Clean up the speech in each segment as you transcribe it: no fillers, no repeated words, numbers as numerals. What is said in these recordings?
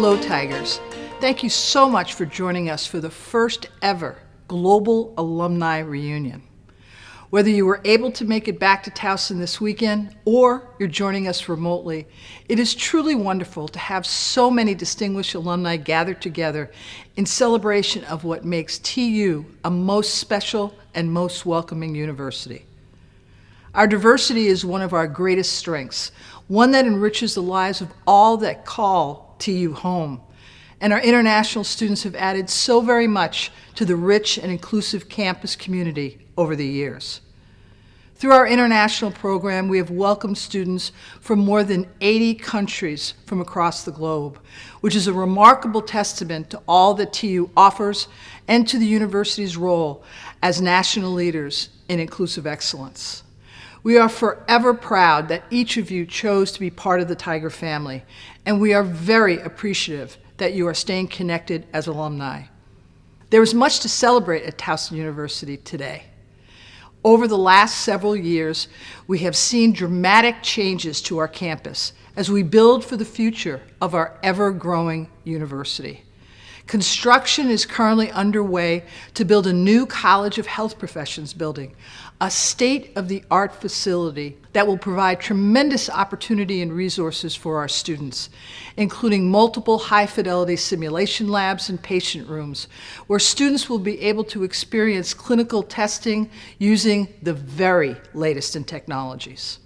Hello, Tigers. Thank you so much for joining us for the first ever Global Alumni Reunion. Whether you were able to make it back to Towson this weekend or you're joining us remotely, it is truly wonderful to have so many distinguished alumni gathered together in celebration of what makes TU a most special and most welcoming university. Our diversity is one of our greatest strengths, one that enriches the lives of all that call TU home. And our international students have added so very much to the rich and inclusive campus community over the years. Through our international program, we have welcomed students from more than 80 countries from across the globe, which is a remarkable testament to all that TU offers and to the university's role as national leaders in inclusive excellence. We are forever proud that each of you chose to be part of the Tiger family, and we are very appreciative that you are staying connected as alumni. There is much to celebrate at Towson University today. Over the last several years, we have seen dramatic changes to our campus as we build for the future of our ever-growing university. Construction is currently underway to build a new College of Health Professions building, a state-of-the-art facility that will provide tremendous opportunity and resources for our students, including multiple high-fidelity simulation labs and patient rooms, where students will be able to experience clinical testing using the very latest in technologies.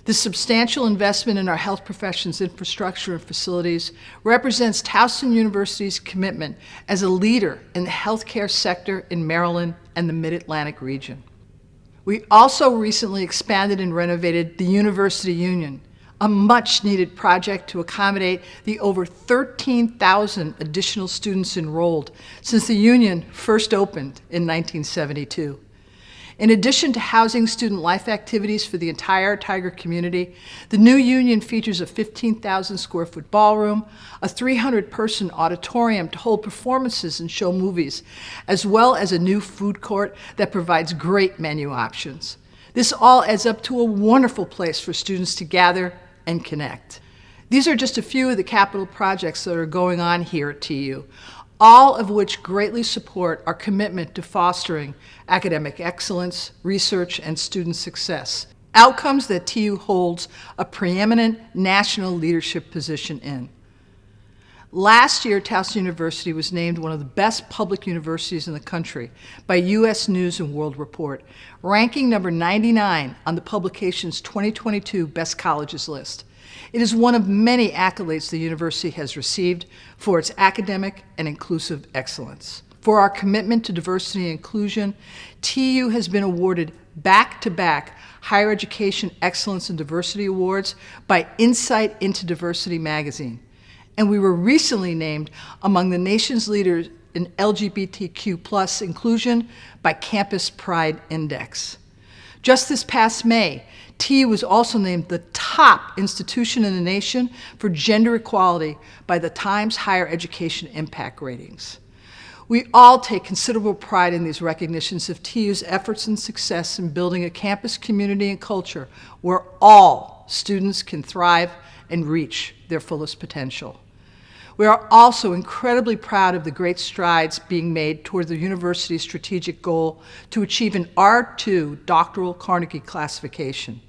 This substantial investment in our health professions infrastructure and facilities represents Towson University's commitment as a leader in the healthcare sector in Maryland and the Mid-Atlantic region. We also recently expanded and renovated the University Union, a much-needed project to accommodate the over 13,000 additional students enrolled since the Union first opened in 1972. In addition to housing student life activities for the entire Tiger community, the new Union features a 15,000 square foot ballroom, a 300-person auditorium to hold performances and show movies, as well as a new food court that provides great menu options. This all adds up to a wonderful place for students to gather and connect. These are just a few of the capital projects that are going on here at TU, all of which greatly support our commitment to fostering academic excellence, research, and student success, outcomes that TU holds a preeminent national leadership position in. Last year, Towson University was named one of the best public universities in the country by U.S. News & World Report, ranking number 99 on the publication's 2022 Best Colleges list. It is one of many accolades the university has received for its academic and inclusive excellence. For our commitment to diversity and inclusion, TU has been awarded back-to-back Higher Education Excellence and Diversity Awards by Insight into Diversity magazine. And we were recently named among the nation's leaders in LGBTQ+ inclusion by Campus Pride Index. Just this past May, TU was also named the top institution in the nation for gender equality by the Times Higher Education Impact Ratings. We all take considerable pride in these recognitions of TU's efforts and success in building a campus community and culture where all students can thrive and reach their fullest potential. We are also incredibly proud of the great strides being made toward the university's strategic goal to achieve an R2 doctoral Carnegie classification.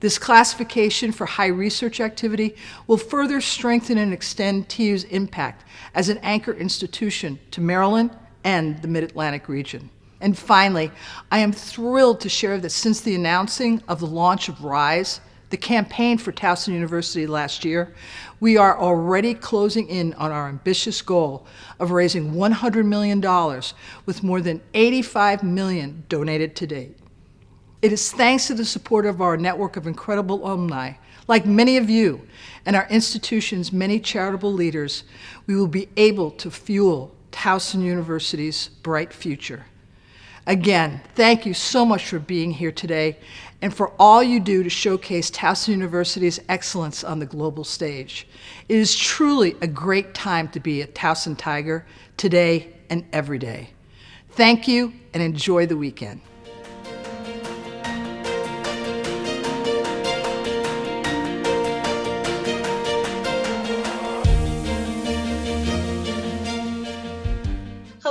This classification for high research activity will further strengthen and extend TU's impact as an anchor institution to Maryland and the Mid-Atlantic region. And finally, I am thrilled to share that since the announcing of the launch of RISE, the campaign for Towson University last year, we are already closing in on our ambitious goal of raising $100 million, with more than $85 million donated to date. It is thanks to the support of our network of incredible alumni, like many of you, and our institution's many charitable leaders, we will be able to fuel Towson University's bright future. Again, thank you so much for being here today and for all you do to showcase Towson University's excellence on the global stage. It is truly a great time to be at Towson Tiger today and every day. Thank you and enjoy the weekend.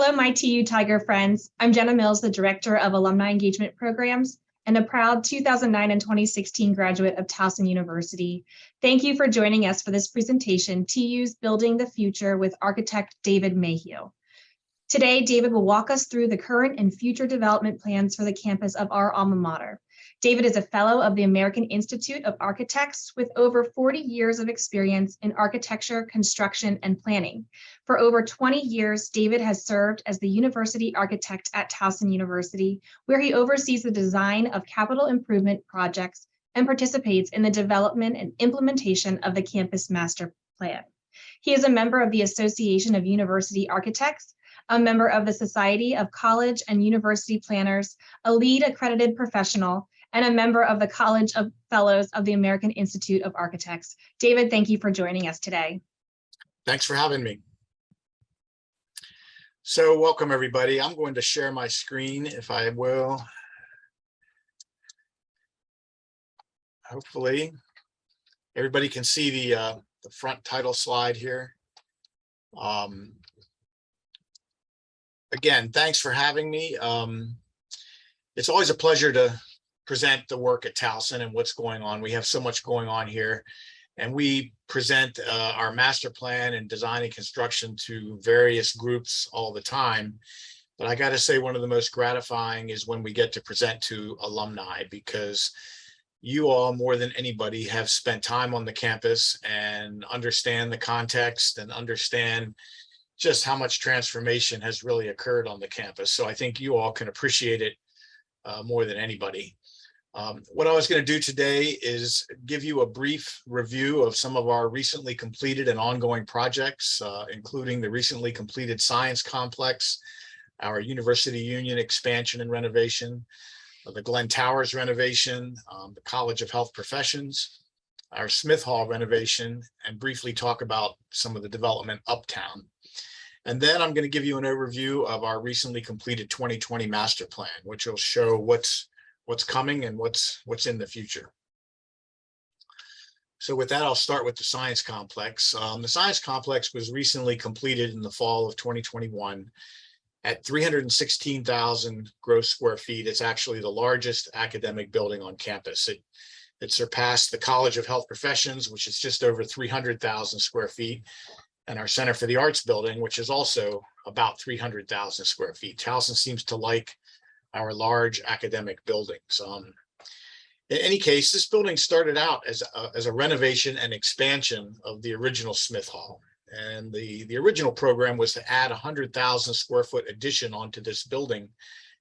Hello, my TU Tiger friends. I'm Jenna Mills, the Director of Alumni Engagement Programs and a proud 2009 and 2016 graduate of Towson University. Thank you for joining us for this presentation, TU's Building the Future with architect David Mayhew. Today, David will walk us through the current and future development plans for the campus of our alma mater. David is a fellow of the American Institute of Architects with over 40 years of experience in architecture, construction, and planning. For over 20 years, David has served as the university architect at Towson University, where he oversees the design of capital improvement projects and participates in the development and implementation of the campus master plan. He is a member of the Association of University Architects, a member of the Society of College and University Planners, a lead accredited professional, and a member of the College of Fellows of the American Institute of Architects. David, thank you for joining us today. Thanks for having me. So welcome everybody. I'm going to share my screen if I will. Hopefully everybody can see the front title slide here. Again, thanks for having me. It's always a pleasure to present the work at Towson and what's going on. We have so much going on here, and we present our master plan and design and construction to various groups all the time. But I got to say, one of the most gratifying is when we get to present to alumni, because you all, more than anybody, have spent time on the campus and understand the context and understand just how much transformation has really occurred on the campus. So I think you all can appreciate it more than anybody. What I was going to do today is give you a brief review of some of our recently completed and ongoing projects, including the recently completed Science Complex, our University Union expansion and renovation, the Glenn Towers renovation, the College of Health Professions, our Smith Hall renovation, and briefly talk about some of the development uptown. And then I'm going to give you an overview of our recently completed 2020 master plan, which will show what's coming and what's in the future. So with that, I'll start with the Science Complex. The Science Complex was recently completed in the fall of 2021 at 316,000 gross square feet. It's actually the largest academic building on campus. It surpassed the College of Health Professions, which is just over 300,000 square feet, and our Center for the Arts building, which is also about 300,000 square feet. Towson seems to like our large academic buildings. In any case, this building started out as a renovation and expansion of the original Smith Hall. And the original program was to add 100,000 square foot addition onto this building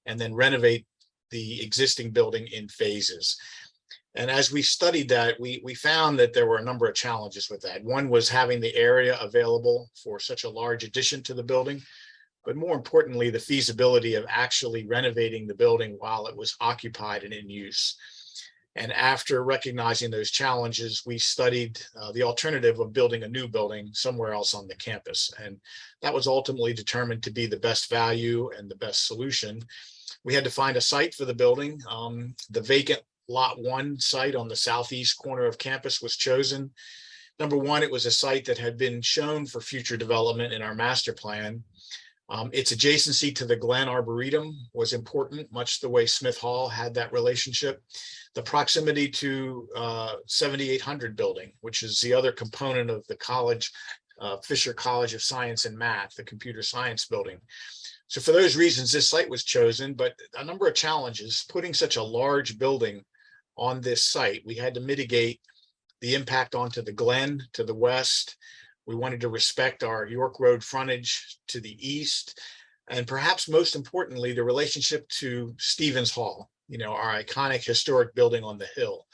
and then renovate the existing building in phases. And as we studied that, we found that there were a number of challenges with that. One was having the area available for such a large addition to the building, but more importantly, the feasibility of actually renovating the building while it was occupied and in use. And after recognizing those challenges, we studied the alternative of building a new building somewhere else on the campus. And that was ultimately determined to be the best value and the best solution. We had to find a site for the building. The vacant Lot 1 site on the southeast corner of campus was chosen. Number one, it was a site that had been shown for future development in our master plan. Its adjacency to the Glen Arboretum was important, much the way Smith Hall had that relationship. The proximity to 7800 building, which is the other component of the college, Fisher College of Science and Math, the computer science building. So for those reasons, this site was chosen, but a number of challenges. Putting such a large building on this site, we had to mitigate the impact onto the Glen to the west. We wanted to respect our York Road frontage to the east, and perhaps most importantly, the relationship to Stevens Hall, our iconic historic building on the hill.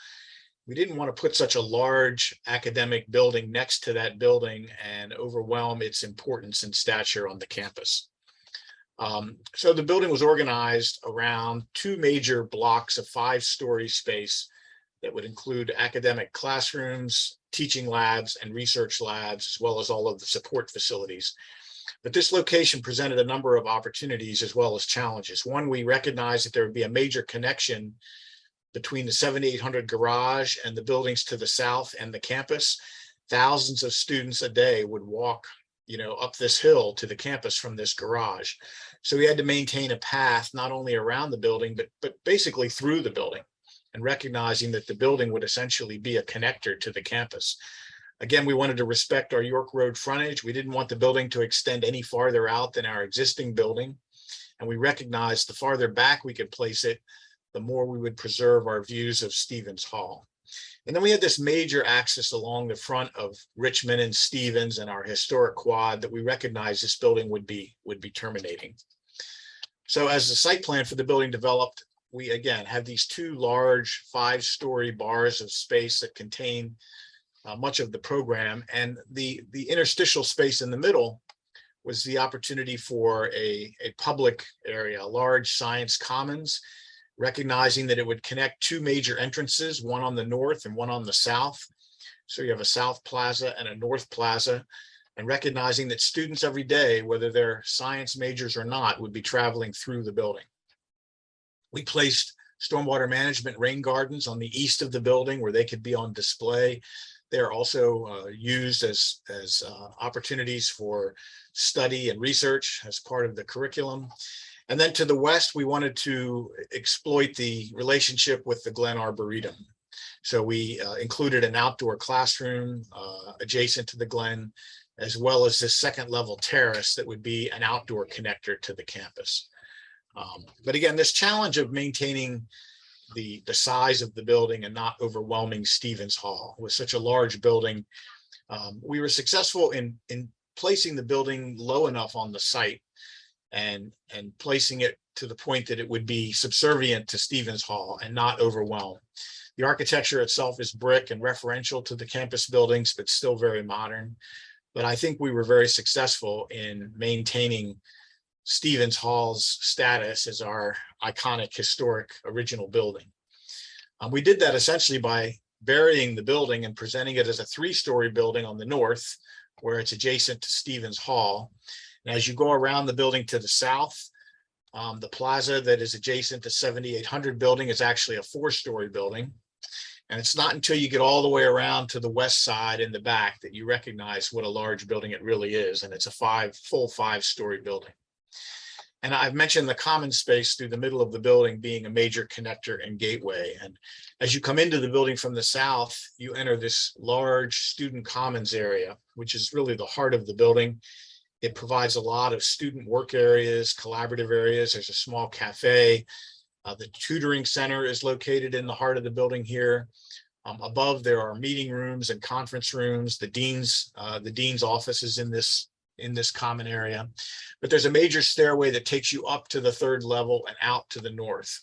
We didn't want to put such a large academic building next to that building and overwhelm its importance and stature on the campus. So the building was organized around two major blocks of 5-story space that would include academic classrooms, teaching labs, and research labs, as well as all of the support facilities. But this location presented a number of opportunities as well as challenges. One, we recognized that there would be a major connection between the 7800 garage and the buildings to the south and the campus. Thousands of students a day would walk up this hill to the campus from this garage. So we had to maintain a path not only around the building, but basically through the building, and recognizing that the building would essentially be a connector to the campus. Again, we wanted to respect our York Road frontage. We didn't want the building to extend any farther out than our existing building. And we recognized the farther back we could place it, the more we would preserve our views of Stevens Hall. And then we had this major axis along the front of Richmond and Stevens and our historic quad that we recognized this building would be terminating. So as the site plan for the building developed, we again had these two large 5-story bars of space that contain much of the program, and the interstitial space in the middle was the opportunity for a public area, a large science commons, recognizing that it would connect two major entrances, one on the north and one on the south. So you have a South Plaza and a North Plaza, and recognizing that students every day, whether they're science majors or not, would be traveling through the building. We placed stormwater management rain gardens on the east of the building where they could be on display. They're also used as opportunities for study and research as part of the curriculum. And then to the west, we wanted to exploit the relationship with the Glen Arboretum. So we included an outdoor classroom adjacent to the Glen, as well as this second level terrace that would be an outdoor connector to the campus. But again, this challenge of maintaining the size of the building and not overwhelming Stevens Hall with such a large building, we were successful in placing the building low enough on the site and placing it to the point that it would be subservient to Stevens Hall and not overwhelm. The architecture itself is brick and referential to the campus buildings, but still very modern. But I think we were very successful in maintaining Stevens Hall's status as our iconic historic original building. We did that essentially by burying the building and presenting it as a 3-story building on the north, where it's adjacent to Stevens Hall. And as you go around the building to the south, the plaza that is adjacent to 7800 building is actually a 4-story building. And it's not until you get all the way around to the west side in the back that you recognize what a large building it really is. And it's a full 5-story building. And I've mentioned the common space through the middle of the building being a major connector and gateway. And as you come into the building from the south, you enter this large student commons area, which is really the heart of the building. It provides a lot of student work areas, collaborative areas. There's a small cafe. The tutoring center is located in the heart of the building here. Above, there are meeting rooms and conference rooms. The dean's office is in this common area. But there's a major stairway that takes you up to the 3rd level and out to the north.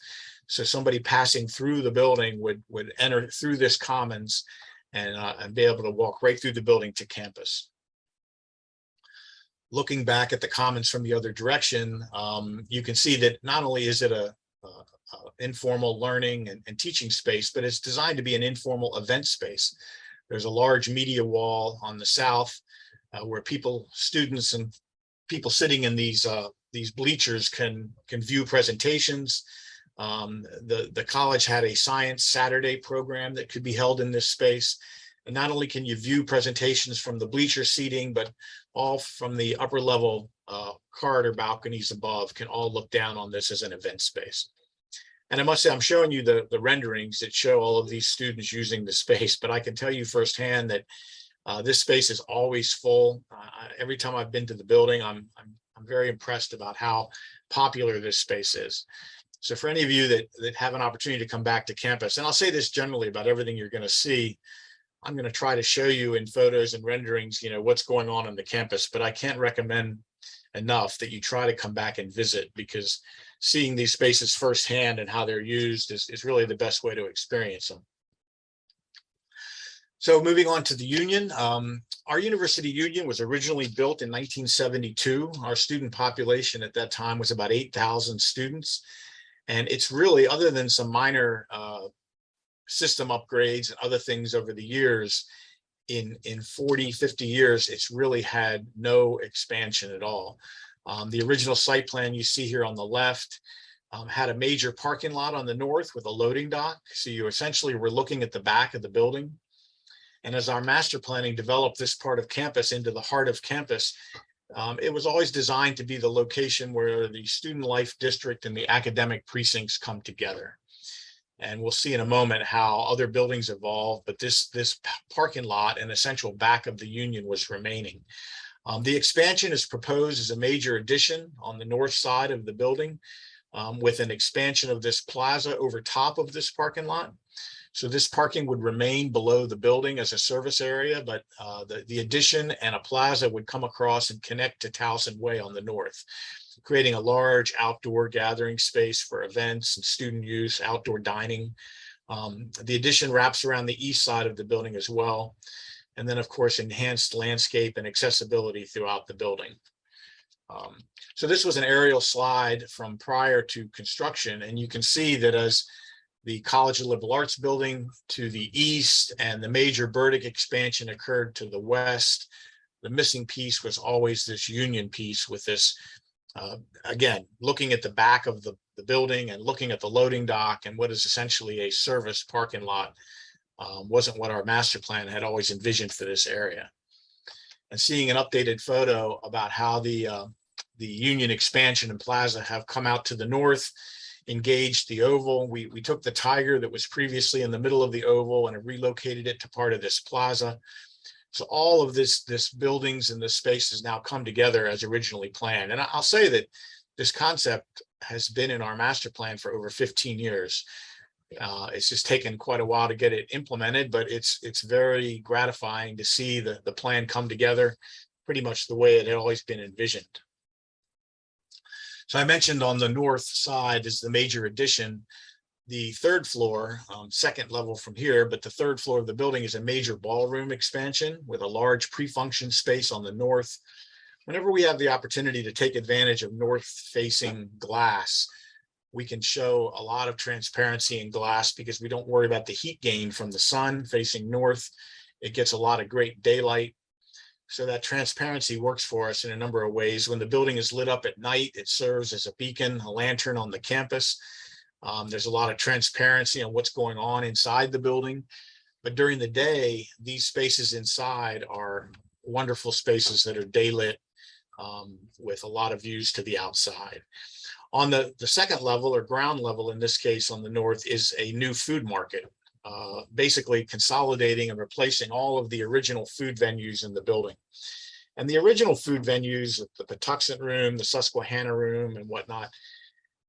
So somebody passing through the building would enter through this commons and be able to walk right through the building to campus. Looking back at the commons from the other direction, you can see that not only is it a informal learning and teaching space, but it's designed to be an informal event space. There's a large media wall on the south where students and people sitting in these bleachers can view presentations. The college had a Science Saturday program that could be held in this space. And not only can you view presentations from the bleacher seating, but all from the upper level corridor balconies above can all look down on this as an event space. And I must say, I'm showing you the renderings that show all of these students using the space, but I can tell you firsthand that this space is always full. Every time I've been to the building, I'm very impressed about how popular this space is. So for any of you that have an opportunity to come back to campus, and I'll say this generally about everything you're going to see, I'm going to try to show you in photos and renderings, what's going on the campus, but I can't recommend enough that you try to come back and visit, because seeing these spaces firsthand and how they're used is really the best way to experience them. So moving on to the union, our university union was originally built in 1972. Our student population at that time was about 8,000 students. And it's really, other than some minor system upgrades and other things over the years, in 40, 50 years, it's really had no expansion at all. The original site plan you see here on the left had a major parking lot on the north with a loading dock. So you essentially were looking at the back of the building. And as our master planning developed this part of campus into the heart of campus, it was always designed to be the location where the student life district and the academic precincts come together. And we'll see in a moment how other buildings evolve, but this parking lot and essential back of the Union was remaining. The expansion is proposed as a major addition on the north side of the building, with an expansion of this plaza over top of this parking lot. So this parking would remain below the building as a service area, but the addition and a plaza would come across and connect to Towson Way on the north, creating a large outdoor gathering space for events and student use, outdoor dining. The addition wraps around the east side of the building as well. And then, of course, enhanced landscape and accessibility throughout the building. So this was an aerial slide from prior to construction, and you can see that as the College of Liberal Arts building to the east and the major Burdick expansion occurred to the west, the missing piece was always this Union piece with this, again, looking at the back of the building and looking at the loading dock and what is essentially a service parking lot. Wasn't what our master plan had always envisioned for this area. And seeing an updated photo about how the Union expansion and plaza have come out to the north, engaged the oval. We took the tiger that was previously in the middle of the oval and relocated it to part of this plaza. So all of this buildings and this space has now come together as originally planned. And I'll say that this concept has been in our master plan for over 15 years. It's just taken quite a while to get it implemented, but it's very gratifying to see the plan come together pretty much the way it had always been envisioned. So I mentioned on the north side is the major addition. The third floor, second level from here, but the third floor of the building is a major ballroom expansion with a large pre-function space on the north. Whenever we have the opportunity to take advantage of north-facing glass, we can show a lot of transparency in glass because we don't worry about the heat gain from the sun facing north. It gets a lot of great daylight. So that transparency works for us in a number of ways. When the building is lit up at night, it serves as a beacon, a lantern on the campus. There's a lot of transparency on what's going on inside the building. But during the day, these spaces inside are wonderful spaces that are daylit with a lot of views to the outside. On the second level or ground level, in this case on the north, is a new food market, basically consolidating and replacing all of the original food venues in the building. And the original food venues, the Patuxent Room, the Susquehanna Room, and whatnot,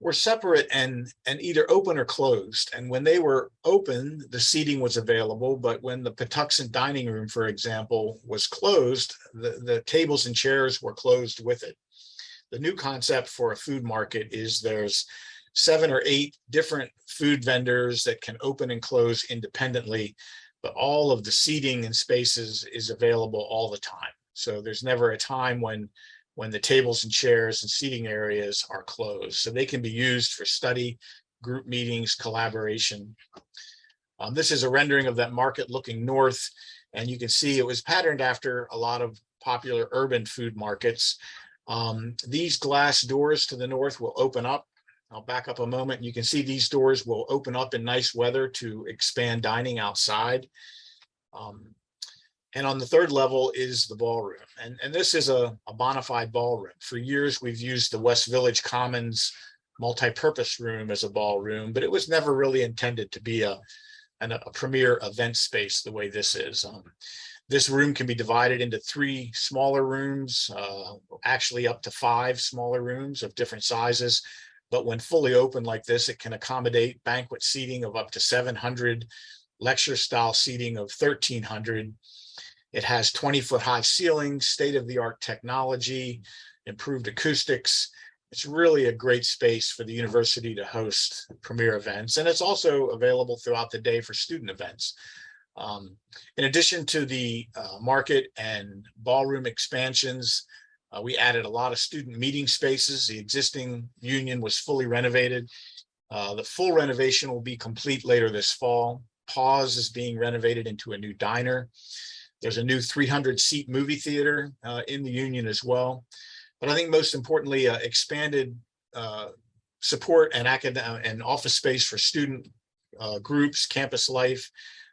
were separate and either open or closed. And when they were open, the seating was available. But when the Patuxent Dining Room, for example, was closed, the tables and chairs were closed with it. The new concept for a food market is there's 7 or 8 different food vendors that can open and close independently, but all of the seating and spaces is available all the time. So there's never a time when the tables and chairs and seating areas are closed. So they can be used for study, group meetings, collaboration. This is a rendering of that market looking north, and you can see it was patterned after a lot of popular urban food markets. These glass doors to the north will open up. I'll back up a moment. You can see these doors will open up in nice weather to expand dining outside. And on the third level is the ballroom. And this is a bona fide ballroom. For years, we've used the West Village Commons multi-purpose room as a ballroom, but it was never really intended to be a premier event space the way this is. This room can be divided into 3 smaller rooms, actually up to 5 smaller rooms of different sizes. But when fully open like this, it can accommodate banquet seating of up to 700, lecture style seating of 1,300. It has 20-foot high ceilings, state-of-the-art technology, improved acoustics. It's really a great space for the university to host premier events. And it's also available throughout the day for student events. In addition to the market and ballroom expansions, we added a lot of student meeting spaces. The existing Union was fully renovated. The full renovation will be complete later this fall. Pause is being renovated into a new diner. There's a new 300-seat movie theater in the Union as well. But I think most importantly, expanded support and academic and office space for student groups, campus life.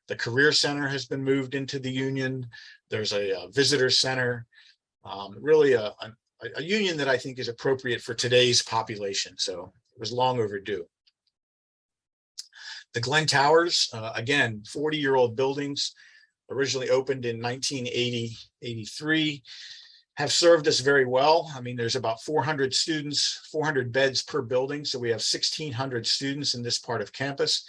The Career Center has been moved into the union. There's a visitor center, really a union that I think is appropriate for today's population. So it was long overdue. The Glen Towers, again, 40-year-old buildings, originally opened in 1983, have served us very well. I mean, there's about 400 students, 400 beds per building. So we have 1,600 students in this part of campus.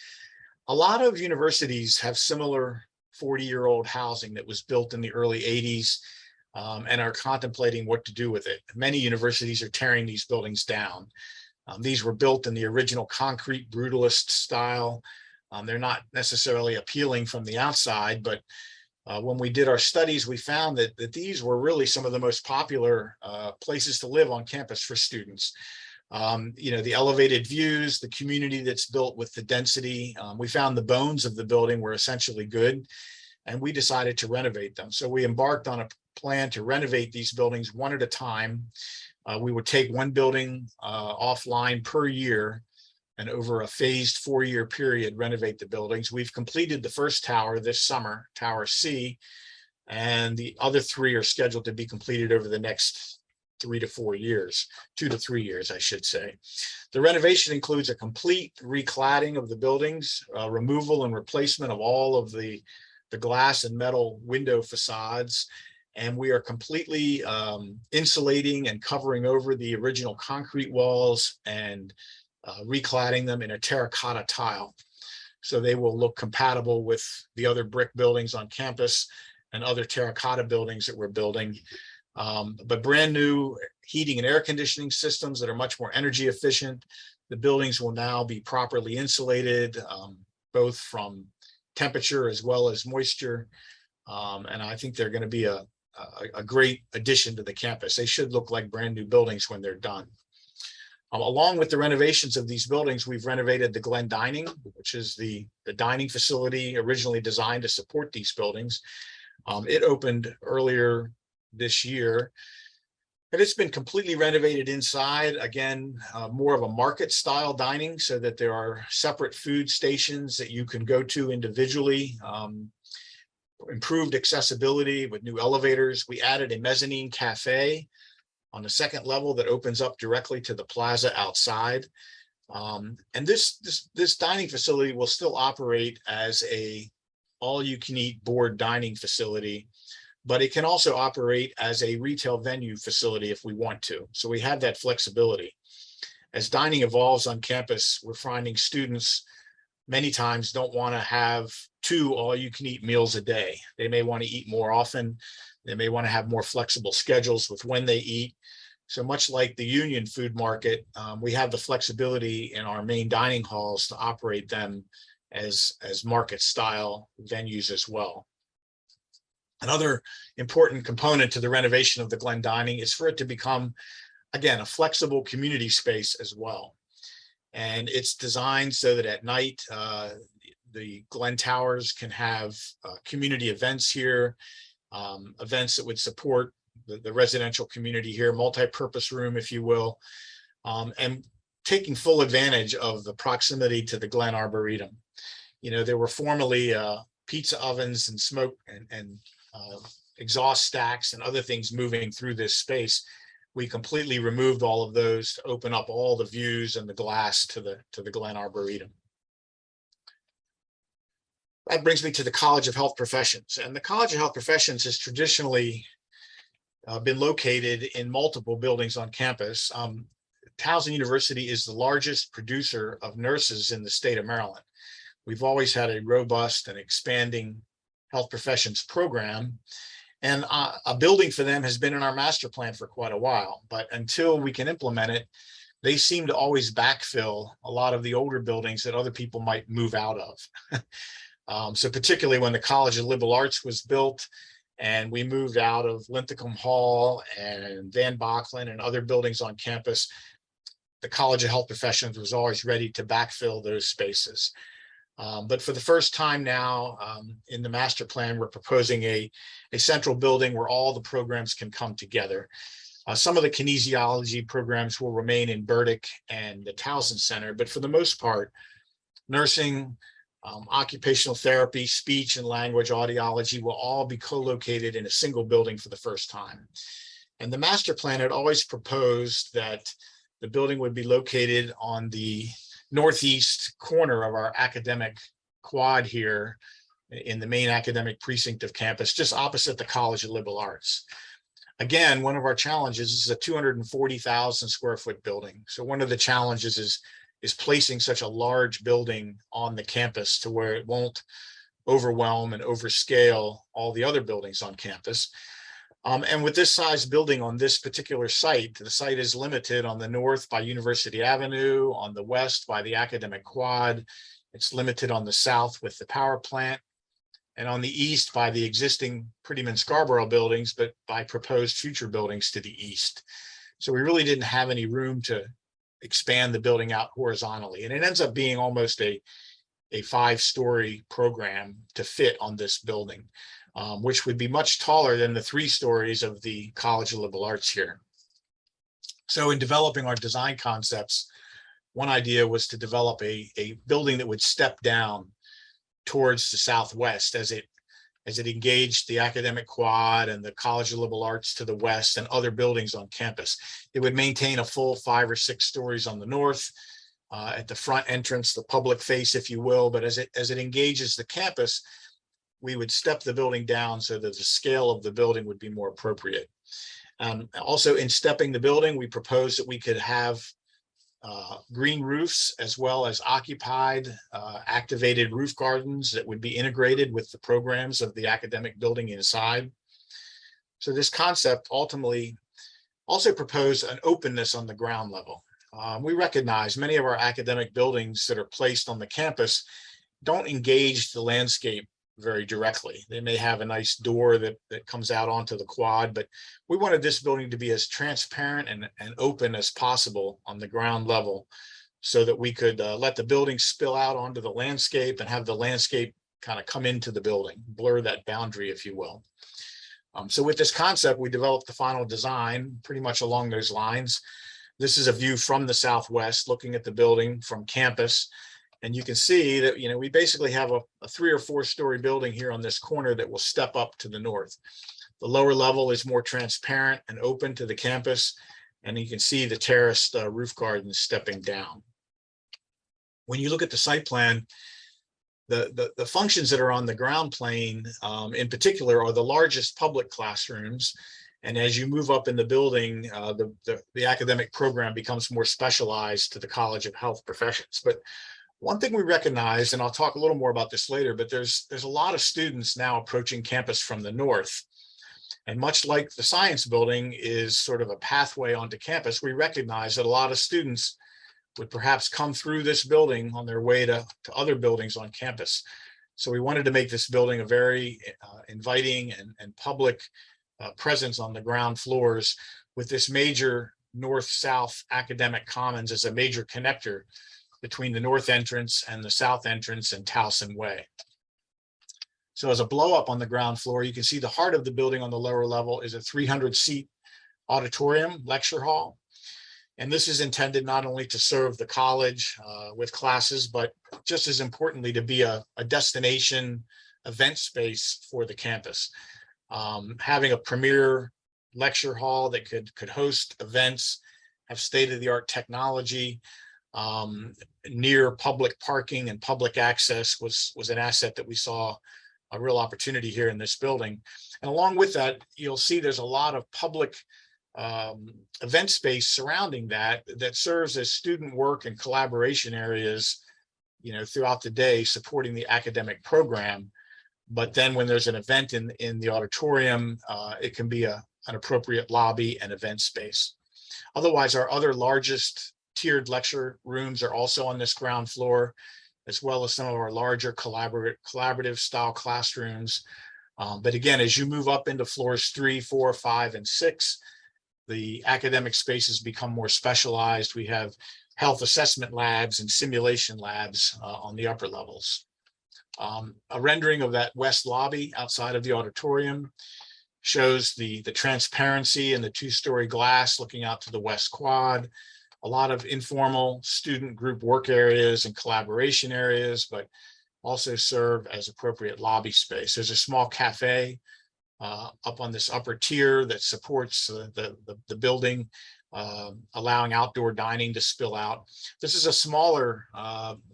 A lot of universities have similar 40-year-old housing that was built in the early 80s and are contemplating what to do with it. Many universities are tearing these buildings down. These were built in the original concrete brutalist style. They're not necessarily appealing from the outside, but when we did our studies, we found that these were really some of the most popular places to live on campus for students. The elevated views, the community that's built with the density. We found the bones of the building were essentially good, and we decided to renovate them. So we embarked on a plan to renovate these buildings one at a time. We would take one building offline per year, and over a phased 4-year period, renovate the buildings. We've completed the first tower this summer, Tower C, and the other 3 are scheduled to be completed over the next 3 to 4 years, 2 to 3 years, I should say. The renovation includes a complete recladding of the buildings, removal and replacement of all of the glass and metal window facades, and we are completely insulating and covering over the original concrete walls and recladding them in a terracotta tile. So they will look compatible with the other brick buildings on campus and other terracotta buildings that we're building. But brand new heating and air conditioning systems that are much more energy efficient. The buildings will now be properly insulated, both from temperature as well as moisture. And I think they're going to be a great addition to the campus. They should look like brand new buildings when they're done. Along with the renovations of these buildings, we've renovated the Glen Dining, which is the dining facility originally designed to support these buildings. It opened earlier this year, and it's been completely renovated inside. Again, more of a market style dining, so that there are separate food stations that you can go to individually. Improved accessibility with new elevators. We added a mezzanine cafe on the second level that opens up directly to the plaza outside. And this dining facility will still operate as a all-you-can-eat board dining facility, but it can also operate as a retail venue facility if we want to. So we have that flexibility. As dining evolves on campus, we're finding students many times don't want to have 2 all-you-can-eat meals a day. They may want to eat more often. They may want to have more flexible schedules with when they eat. So much like the union food market, we have the flexibility in our main dining halls to operate them as market style venues as well. Another important component to the renovation of the Glen Dining is for it to become, again, a flexible community space as well. And it's designed so that at night, the Glen Towers can have community events here, events that would support the residential community here, multi-purpose room, if you will, and taking full advantage of the proximity to the Glen Arboretum. There were formerly pizza ovens and smoke and exhaust stacks and other things moving through this space. We completely removed all of those to open up all the views and the glass to the Glen Arboretum. That brings me to the College of Health Professions. And the College of Health Professions has traditionally been located in multiple buildings on campus. Towson University is the largest producer of nurses in the state of Maryland. We've always had a robust and expanding health professions program. And a building for them has been in our master plan for quite a while. But until we can implement it, they seem to always backfill a lot of the older buildings that other people might move out of. So particularly when the College of Liberal Arts was built and we moved out of Linthicum Hall and Van Bocklin and other buildings on campus, the College of Health Professions was always ready to backfill those spaces. But for the first time now in the master plan, we're proposing a central building where all the programs can come together. Some of the kinesiology programs will remain in Burdick and the Towson Center, but for the most part, nursing, occupational therapy, speech and language, audiology will all be co-located in a single building for the first time. And the master plan had always proposed that the building would be located on the northeast corner of our academic quad here in the main academic precinct of campus, just opposite the College of Liberal Arts. Again, one of our challenges is a 240,000 square foot building. So one of the challenges is placing such a large building on the campus to where it won't overwhelm and overscale all the other buildings on campus. And with this size building on this particular site, the site is limited on the north by University Avenue, on the west by the academic quad. It's limited on the south with the power plant, and on the east by the existing Prettyman Scarborough buildings, but by proposed future buildings to the east. So we really didn't have any room to expand the building out horizontally. And it ends up being almost a 5-story program to fit on this building, which would be much taller than the 3 stories of the College of Liberal Arts here. So in developing our design concepts, one idea was to develop a building that would step down towards the southwest as it engaged the academic quad and the College of Liberal Arts to the west and other buildings on campus. It would maintain a full 5 or 6 stories on the north at the front entrance, the public face, if you will. But as it engages the campus, we would step the building down so that the scale of the building would be more appropriate. Also, in stepping the building, we proposed that we could have green roofs as well as occupied activated roof gardens that would be integrated with the programs of the academic building inside. So this concept ultimately also proposed an openness on the ground level. We recognize many of our academic buildings that are placed on the campus don't engage the landscape very directly. They may have a nice door that comes out onto the quad, but we wanted this building to be as transparent and open as possible on the ground level so that we could let the building spill out onto the landscape and have the landscape kind of come into the building, blur that boundary, if you will. So with this concept, we developed the final design pretty much along those lines. This is a view from the southwest looking at the building from campus. And you can see that, we basically have a 3 or 4 story building here on this corner that will step up to the north. The lower level is more transparent and open to the campus. And you can see the terraced roof gardens stepping down. When you look at the site plan, the functions that are on the ground plane in particular are the largest public classrooms. And as you move up in the building, the academic program becomes more specialized to the College of Health Professions. But one thing we recognize, and I'll talk a little more about this later, but there's a lot of students now approaching campus from the north. And much like the science building is sort of a pathway onto campus, we recognize that a lot of students would perhaps come through this building on their way to other buildings on campus. So we wanted to make this building a very inviting and public presence on the ground floors with this major north-south academic commons as a major connector between the north entrance and the south entrance and Towson Way. So as a blow up on the ground floor, you can see the heart of the building on the lower level is a 300-seat auditorium lecture hall. And this is intended not only to serve the college with classes, but just as importantly to be a destination event space for the campus. Having a premier lecture hall that could host events, have state-of-the-art technology, near public parking and public access was an asset that we saw a real opportunity here in this building. And along with that, you'll see there's a lot of public event space surrounding that serves as student work and collaboration areas, throughout the day supporting the academic program. But then when there's an event in the auditorium, it can be an appropriate lobby and event space. Otherwise, our other largest tiered lecture rooms are also on this ground floor, as well as some of our larger collaborative style classrooms. But again, as you move up into floors 3, 4, 5, and 6, the academic spaces become more specialized. We have health assessment labs and simulation labs on the upper levels. A rendering of that west lobby outside of the auditorium shows the transparency and the 2-story glass looking out to the west quad. A lot of informal student group work areas and collaboration areas, but also serve as appropriate lobby space. There's a small cafe up on this upper tier that supports the building, allowing outdoor dining to spill out. This is a smaller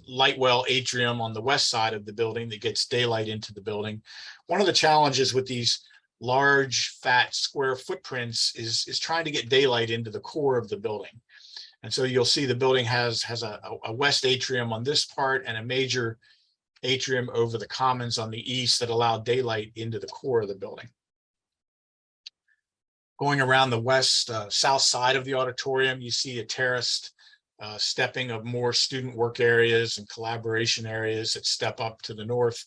light well atrium on the west side of the building that gets daylight into the building. One of the challenges with these large, fat, square footprints is trying to get daylight into the core of the building. And so you'll see the building has a west atrium on this part and a major atrium over the commons on the east that allow daylight into the core of the building. Going around the west, south side of the auditorium, you see a terraced stepping of more student work areas and collaboration areas that step up to the north.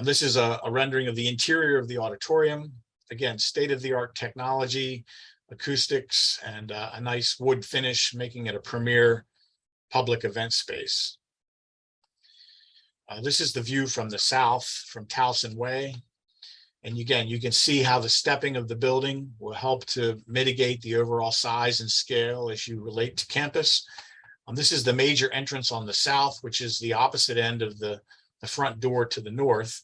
This is a rendering of the interior of the auditorium. Again, state-of-the-art technology, acoustics, and a nice wood finish, making it a premier public event space. This is the view from the south, from Towson Way. And again, you can see how the stepping of the building will help to mitigate the overall size and scale as you relate to campus. This is the major entrance on the south, which is the opposite end of the front door to the north.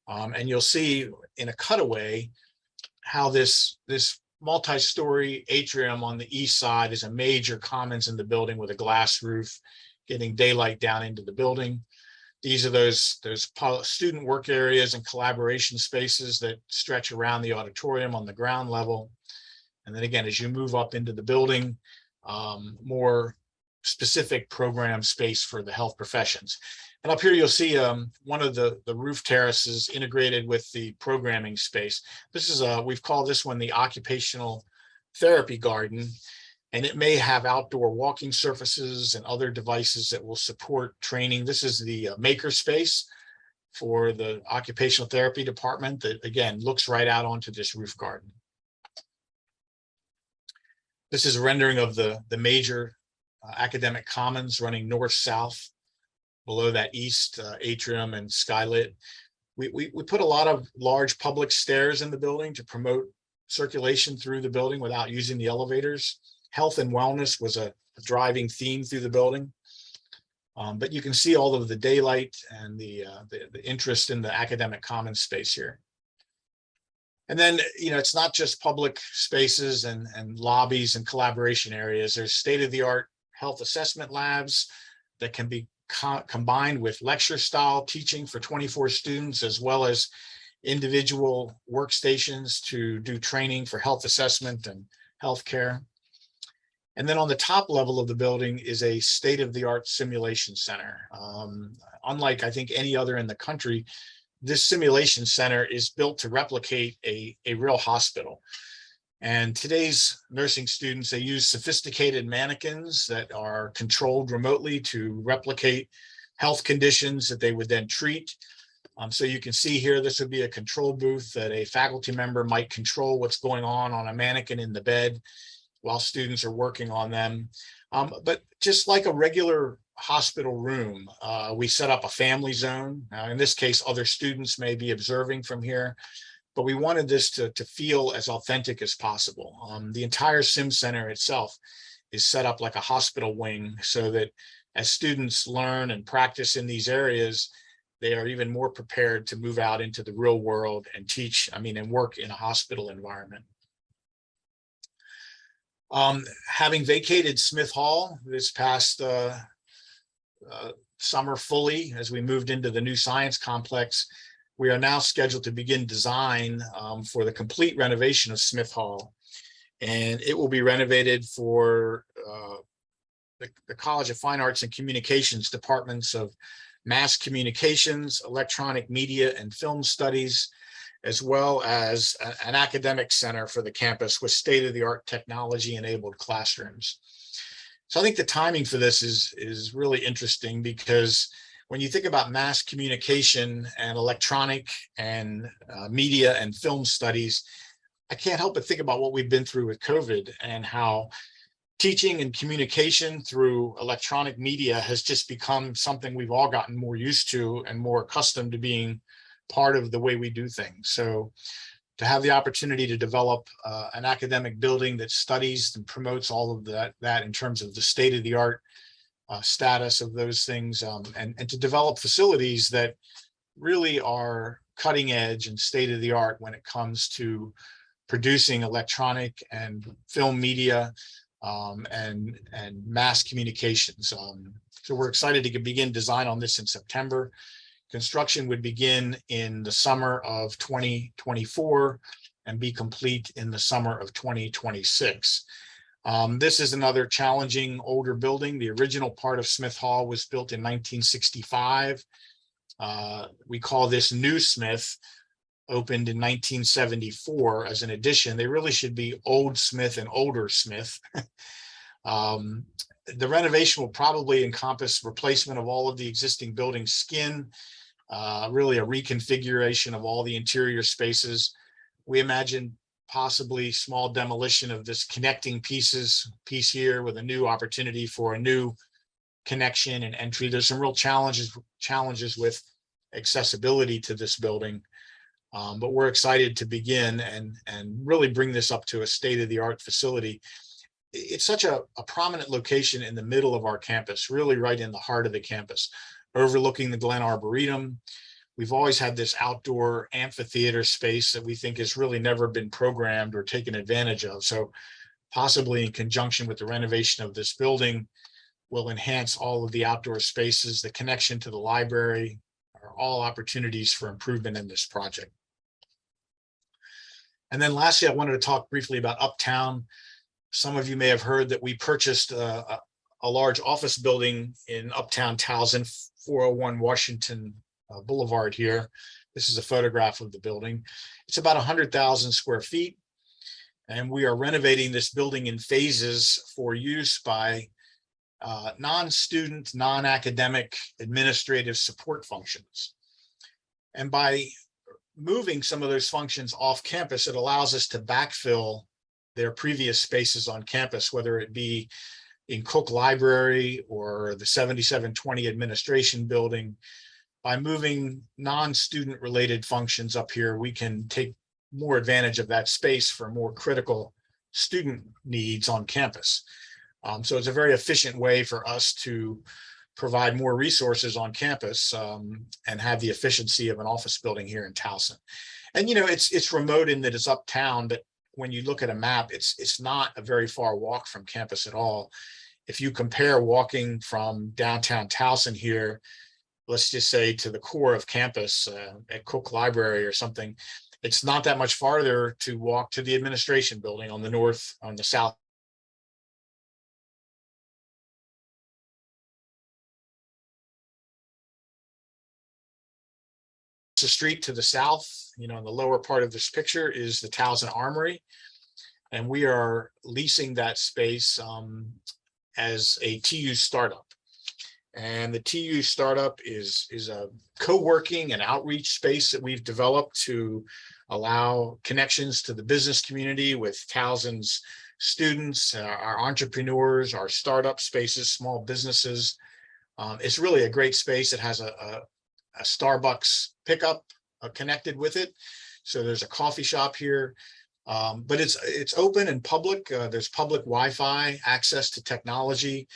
And you'll see in a cutaway how this multi-story atrium on the east side is a major commons in the building with a glass roof, getting daylight down into the building. These are those student work areas and collaboration spaces that stretch around the auditorium on the ground level. And then again, as you move up into the building, more specific program space for the health professions. And up here, you'll see one of the roof terraces integrated with the programming space. This is we've called this one the occupational therapy garden. And it may have outdoor walking surfaces and other devices that will support training. This is the maker space for the occupational therapy department that, again, looks right out onto this roof garden. This is a rendering of the major academic commons running north-south below that east atrium and skylit. We put a lot of large public stairs in the building to promote circulation through the building without using the elevators. Health and wellness was a driving theme through the building. But you can see all of the daylight and the interest in the academic commons space here. And then, it's not just public spaces and lobbies and collaboration areas. There's state-of-the-art health assessment labs that can be combined with lecture style teaching for 24 students, as well as individual workstations to do training for health assessment and healthcare. And then on the top level of the building is a state-of-the-art simulation center. Unlike, I think, any other in the country, this simulation center is built to replicate a real hospital. And today's nursing students, they use sophisticated mannequins that are controlled remotely to replicate health conditions that they would then treat. So you can see here, this would be a control booth that a faculty member might control what's going on a mannequin in the bed while students are working on them. But just like a regular hospital room, we set up a family zone. In this case, other students may be observing from here, but we wanted this to feel as authentic as possible. The entire sim center itself is set up like a hospital wing so that as students learn and practice in these areas, they are even more prepared to move out into the real world and teach, and work in a hospital environment. Having vacated Smith Hall this past summer fully, as we moved into the new science complex, we are now scheduled to begin design for the complete renovation of Smith Hall. And it will be renovated for the College of Fine Arts and Communications departments of mass communications, electronic media, and film studies, as well as an academic center for the campus with state-of-the-art technology-enabled classrooms. So I think the timing for this is really interesting, because when you think about mass communication and electronic and media and film studies, I can't help but think about what we've been through with COVID and how teaching and communication through electronic media has just become something we've all gotten more used to and more accustomed to being part of the way we do things. So to have the opportunity to develop an academic building that studies and promotes all of that in terms of the state-of-the-art status of those things, and to develop facilities that really are cutting edge and state of the art when it comes to producing electronic and film media, and mass communications. So we're excited to begin design on this in September. Construction would begin in the summer of 2024 and be complete in the summer of 2026. This is another challenging older building. The original part of Smith Hall was built in 1965. We call this New Smith, opened in 1974 as an addition. They really should be Old Smith and Older Smith. The renovation will probably encompass replacement of all of the existing building skin, really a reconfiguration of all the interior spaces. We imagine possibly small demolition of this connecting piece here with a new opportunity for a new connection and entry. There's some real challenges with accessibility to this building, but we're excited to begin and really bring this up to a state-of-the-art facility. It's such a prominent location in the middle of our campus, really right in the heart of the campus, overlooking the Glen Arboretum. We've always had this outdoor amphitheater space that we think has really never been programmed or taken advantage of. So possibly in conjunction with the renovation of this building, will enhance all of the outdoor spaces. The connection to the library are all opportunities for improvement in this project. And then lastly, I wanted to talk briefly about Uptown. Some of you may have heard that we purchased a large office building in Uptown Towson, 401 Washington Boulevard here. This is a photograph of the building. It's about 100,000 square feet. And we are renovating this building in phases for use by non-student, non-academic administrative support functions. And by moving some of those functions off campus, it allows us to backfill their previous spaces on campus, whether it be in Cook Library or the 7720 administration building. By moving non-student related functions up here, we can take more advantage of that space for more critical student needs on campus. So it's a very efficient way for us to provide more resources on campus, and have the efficiency of an office building here in Towson. And you know, it's remote in that it's uptown, but when you look at a map, it's not a very far walk from campus at all. If you compare walking from downtown Towson here, let's just say to the core of campus at Cook Library or something, it's not that much farther to walk to the administration building on the south. The street to the south, you know, in the lower part of this picture is the Towson Armory. And we are leasing that space as a TU startup. And the TU startup is a co-working and outreach space that we've developed to allow connections to the business community with Towson's students, our entrepreneurs, our startup spaces, small businesses. It's really a great space. It has a Starbucks pickup connected with it. So there's a coffee shop here, but it's open and public. There's public Wi-Fi access to technology.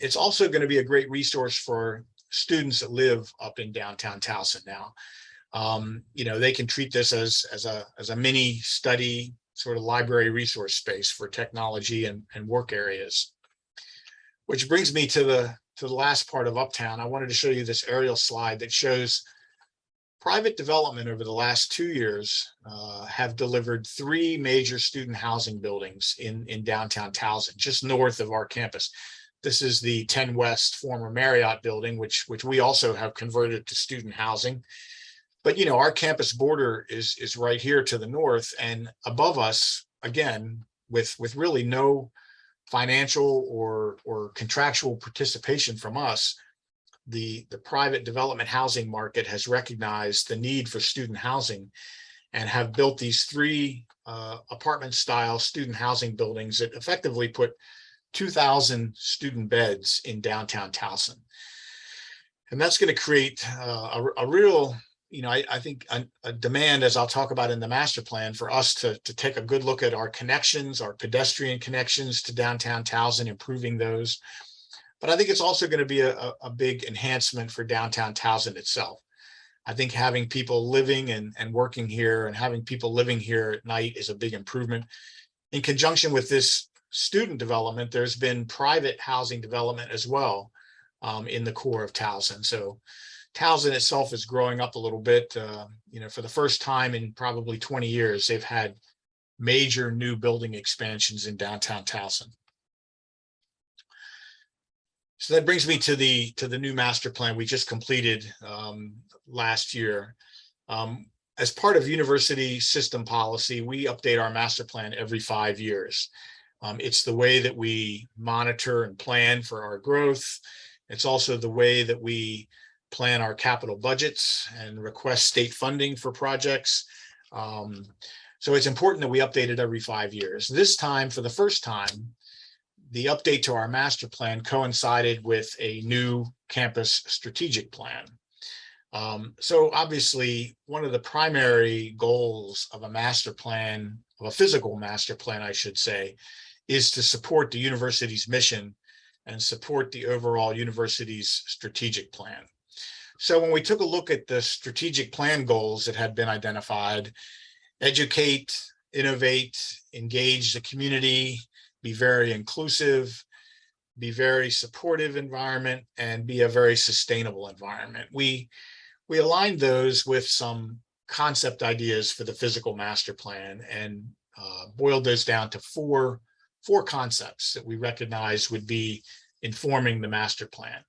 It's also going to be a great resource for students that live up in downtown Towson now. You know, they can treat this as a mini study sort of library resource space for technology and work areas. Which brings me to the last part of Uptown. I wanted to show you this aerial slide that shows private development over the last 2 years have delivered 3 major student housing buildings in downtown Towson, just north of our campus. This is the 10 West former Marriott building, which we also have converted to student housing. But you know, our campus border is right here to the north, and above us, again, with really no financial or contractual participation from us, the private development housing market has recognized the need for student housing and have built these 3 apartment style student housing buildings that effectively put 2,000 student beds in downtown Towson. And that's going to create a real, you know, I think a demand, as I'll talk about in the master plan, for us to take a good look at our connections, our pedestrian connections to downtown Towson, improving those. but I think it's also going to be a big enhancement for downtown Towson itself. I think having people living and working here and having people living here at night is a big improvement. In conjunction with this student development, there's been private housing development as well in the core of Towson. So Towson itself is growing up a little bit. For the first time in probably 20 years, they've had major new building expansions in downtown Towson. So that brings me to the new master plan we just completed last year. As part of university system policy, we update our master plan every 5 years. It's the way that we monitor and plan for our growth. It's also the way that we plan our capital budgets and request state funding for projects. So it's important that we update it every 5 years. This time, for the first time, the update to our master plan coincided with a new campus strategic plan. So obviously, one of the primary goals of a master plan, of a physical master plan, I should say, is to support the university's mission and support the overall university's strategic plan. So when we took a look at the strategic plan goals that had been identified, educate, innovate, engage the community, be very inclusive, be very supportive environment, and be a very sustainable environment. We aligned those with some concept ideas for the physical master plan and boiled those down to four concepts that we recognized would be informing the master plan.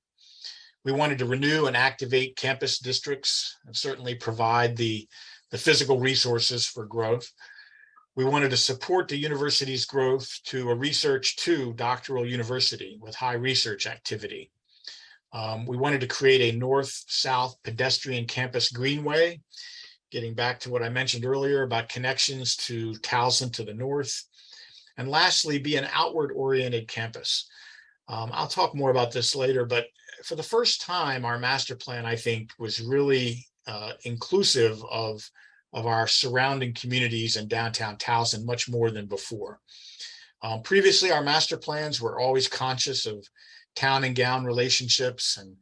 We wanted to renew and activate campus districts and certainly provide the physical resources for growth. We wanted to support the university's growth to a research to doctoral university with high research activity. We wanted to create a north-south pedestrian campus greenway, getting back to what I mentioned earlier about connections to Towson to the north. And lastly, be an outward-oriented campus. I'll talk more about this later, but for the first time, our master plan, I think, was really inclusive of our surrounding communities in downtown Towson much more than before. Previously, our master plans were always conscious of town and gown relationships and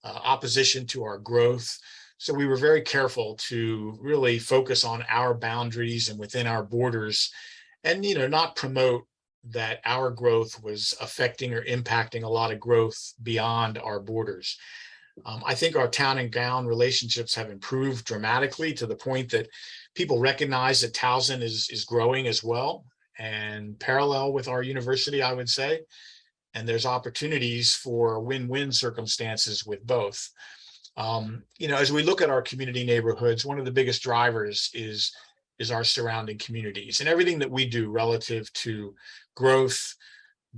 opposition to our growth. So we were very careful to really focus on our boundaries and within our borders and, not promote that our growth was affecting or impacting a lot of growth beyond our borders. I think our town and gown relationships have improved dramatically to the point that people recognize that Towson is growing as well and parallel with our university, I would say. And there's opportunities for win-win circumstances with both. As we look at our community neighborhoods, one of the biggest drivers is our surrounding communities and everything that we do relative to growth,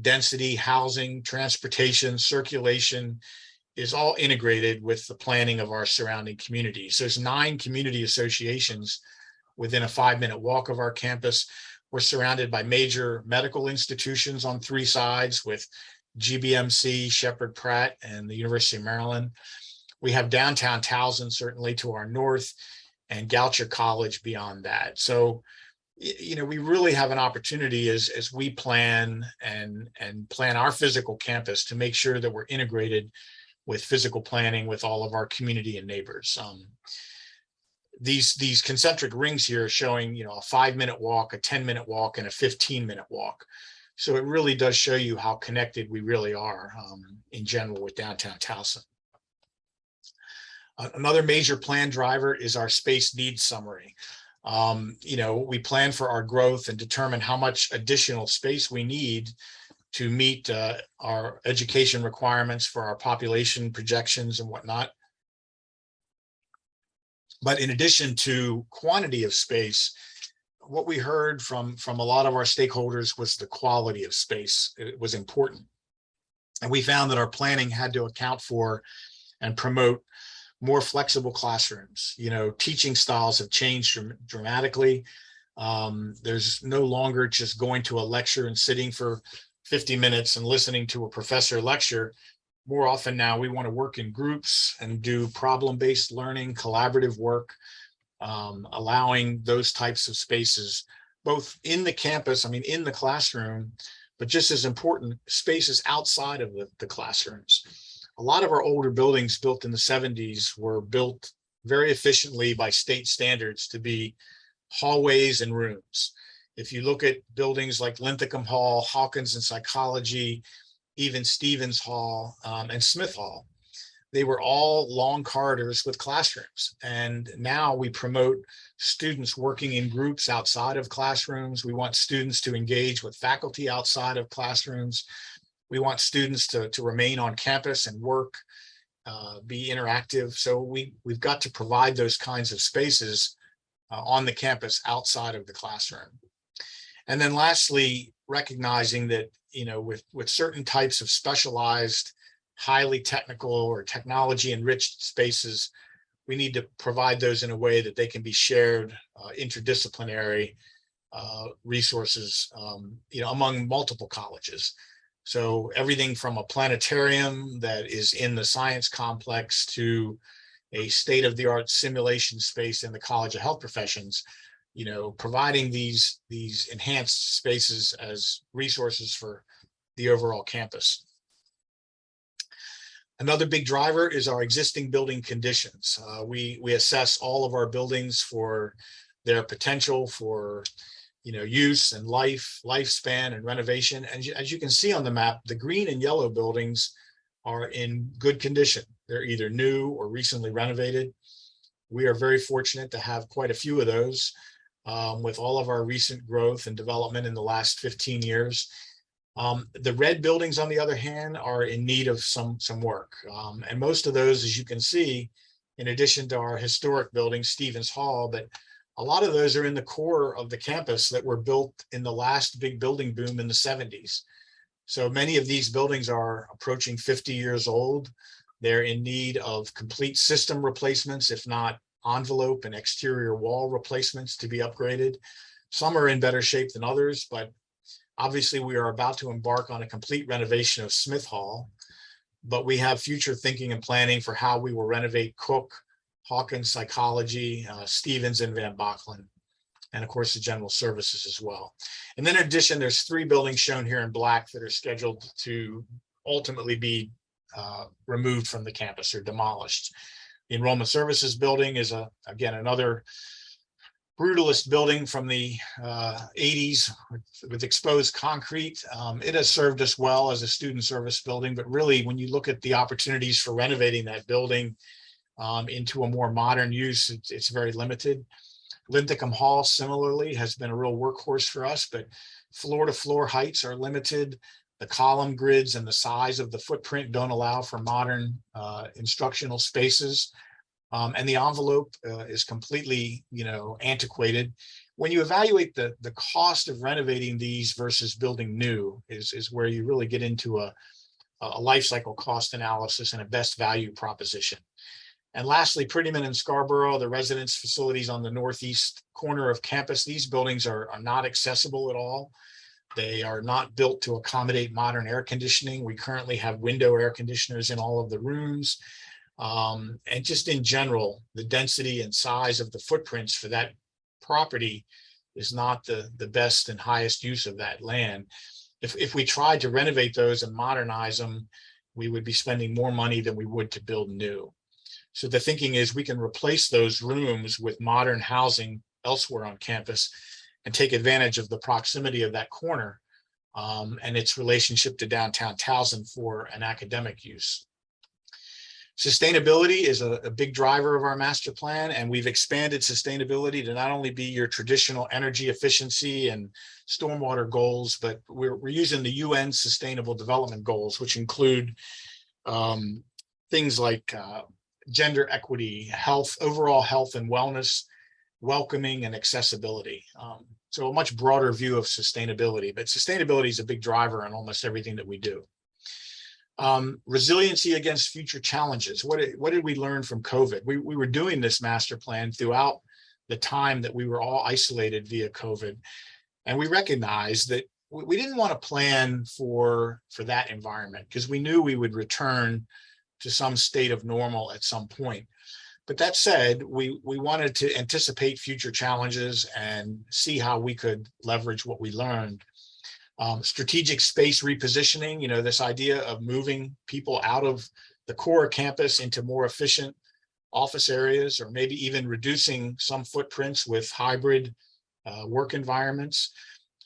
density, housing, transportation, circulation is all integrated with the planning of our surrounding communities. There's 9 community associations within a 5-minute walk of our campus. We're surrounded by major medical institutions on 3 sides with GBMC, Shepherd Pratt, and the University of Maryland. We have downtown Towson certainly to our north and Goucher College beyond that. So, we really have an opportunity as we plan and plan our physical campus to make sure that we're integrated with physical planning with all of our community and neighbors. These concentric rings here are showing, a 5-minute walk, a 10-minute walk, and a 15-minute walk. So it really does show you how connected we really are in general with downtown Towson. Another major plan driver is our space needs summary. We plan for our growth and determine how much additional space we need to meet our education requirements for our population projections and whatnot. But in addition to quantity of space, what we heard from a lot of our stakeholders was the quality of space. It was important. And we found that our planning had to account for and promote more flexible classrooms. Teaching styles have changed dramatically. There's no longer just going to a lecture and sitting for 50 minutes and listening to a professor lecture. More often now, we want to work in groups and do problem-based learning, collaborative work, allowing those types of spaces, both in the campus, in the classroom, but just as important, spaces outside of the classrooms. A lot of our older buildings built in the 70s were built very efficiently by state standards to be hallways and rooms. If you look at buildings like Linthicum Hall, Hawkins and Psychology, even Stevens Hall, and Smith Hall, they were all long corridors with classrooms. And now we promote students working in groups outside of classrooms. We want students to engage with faculty outside of classrooms. We want students to remain on campus and work, be interactive. So we've got to provide those kinds of spaces on the campus outside of the classroom. And then lastly, recognizing that, with certain types of specialized, highly technical or technology enriched spaces, we need to provide those in a way that they can be shared, interdisciplinary resources, among multiple colleges. So everything from a planetarium that is in the science complex to a state-of-the-art simulation space in the College of Health Professions, providing these enhanced spaces as resources for the overall campus. Another big driver is our existing building conditions. We assess all of our buildings for their potential for use and lifespan and renovation. And as you can see on the map, the green and yellow buildings are in good condition. They're either new or recently renovated. We are very fortunate to have quite a few of those with all of our recent growth and development in the last 15 years. The red buildings, on the other hand, are in need of some work. And most of those, as you can see, in addition to our historic building, Stevens Hall, but a lot of those are in the core of the campus that were built in the last big building boom in the 70s. So many of these buildings are approaching 50 years old. They're in need of complete system replacements, if not envelope and exterior wall replacements to be upgraded. Some are in better shape than others, but obviously we are about to embark on a complete renovation of Smith Hall, but we have future thinking and planning for how we will renovate Cook, Hawkins Psychology, Stevens and Van Bocklen, and of course the general services as well. And then in addition, there's 3 buildings shown here in black that are scheduled to ultimately be removed from the campus or demolished. The Enrollment Services building is again another brutalist building from the 80s with exposed concrete. It has served us well as a student service building, but really when you look at the opportunities for renovating that building into a more modern use, it's very limited. Linthicum Hall similarly has been a real workhorse for us, but floor to floor heights are limited. The column grids and the size of the footprint don't allow for modern instructional spaces. And the envelope is completely, antiquated. When you evaluate the cost of renovating these versus building new is where you really get into a life cycle cost analysis and a best value proposition. And lastly, Prettyman and Scarborough, the residence facilities on the northeast corner of campus, these buildings are not accessible at all. They are not built to accommodate modern air conditioning. We currently have window air conditioners in all of the rooms. And just in general, the density and size of the footprints for that property is not the best and highest use of that land. If we tried to renovate those and modernize them, we would be spending more money than we would to build new. So the thinking is we can replace those rooms with modern housing elsewhere on campus and take advantage of the proximity of that corner and its relationship to downtown Towson for an academic use. Sustainability is a big driver of our master plan, and we've expanded sustainability to not only be your traditional energy efficiency and stormwater goals, but we're using the UN Sustainable Development Goals, which include things like gender equity, health, overall health and wellness, welcoming and accessibility. So a much broader view of sustainability, but sustainability is a big driver in almost everything that we do. Resiliency against future challenges. What did we learn from COVID? We were doing this master plan throughout the time that we were all isolated via COVID. And we recognized that we didn't want to plan for that environment because we knew we would return to some state of normal at some point. But that said, we wanted to anticipate future challenges and see how we could leverage what we learned. Strategic space repositioning, this idea of moving people out of the core campus into more efficient office areas, or maybe even reducing some footprints with hybrid work environments.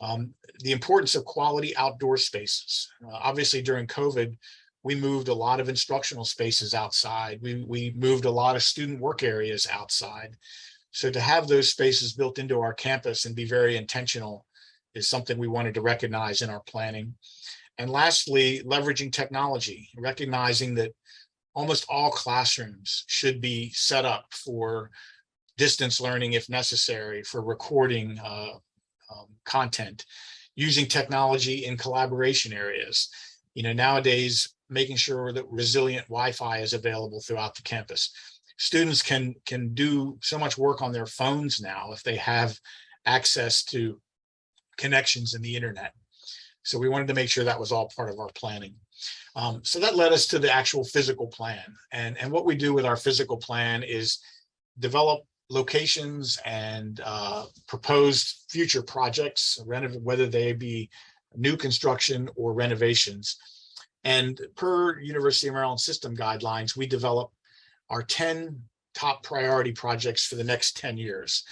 The importance of quality outdoor spaces. Obviously, during COVID, we moved a lot of instructional spaces outside. We moved a lot of student work areas outside. So to have those spaces built into our campus and be very intentional is something we wanted to recognize in our planning. And lastly, leveraging technology, recognizing that almost all classrooms should be set up for distance learning if necessary, for recording content, using technology in collaboration areas. Nowadays, making sure that resilient Wi-Fi is available throughout the campus. Students can do so much work on their phones now if they have access to connections in the internet. So we wanted to make sure that was all part of our planning. So that led us to the actual physical plan. And what we do with our physical plan is develop locations and proposed future projects, whether they be new construction or renovations. And per University of Maryland system guidelines, we develop our 10 top priority projects for the next 10 years.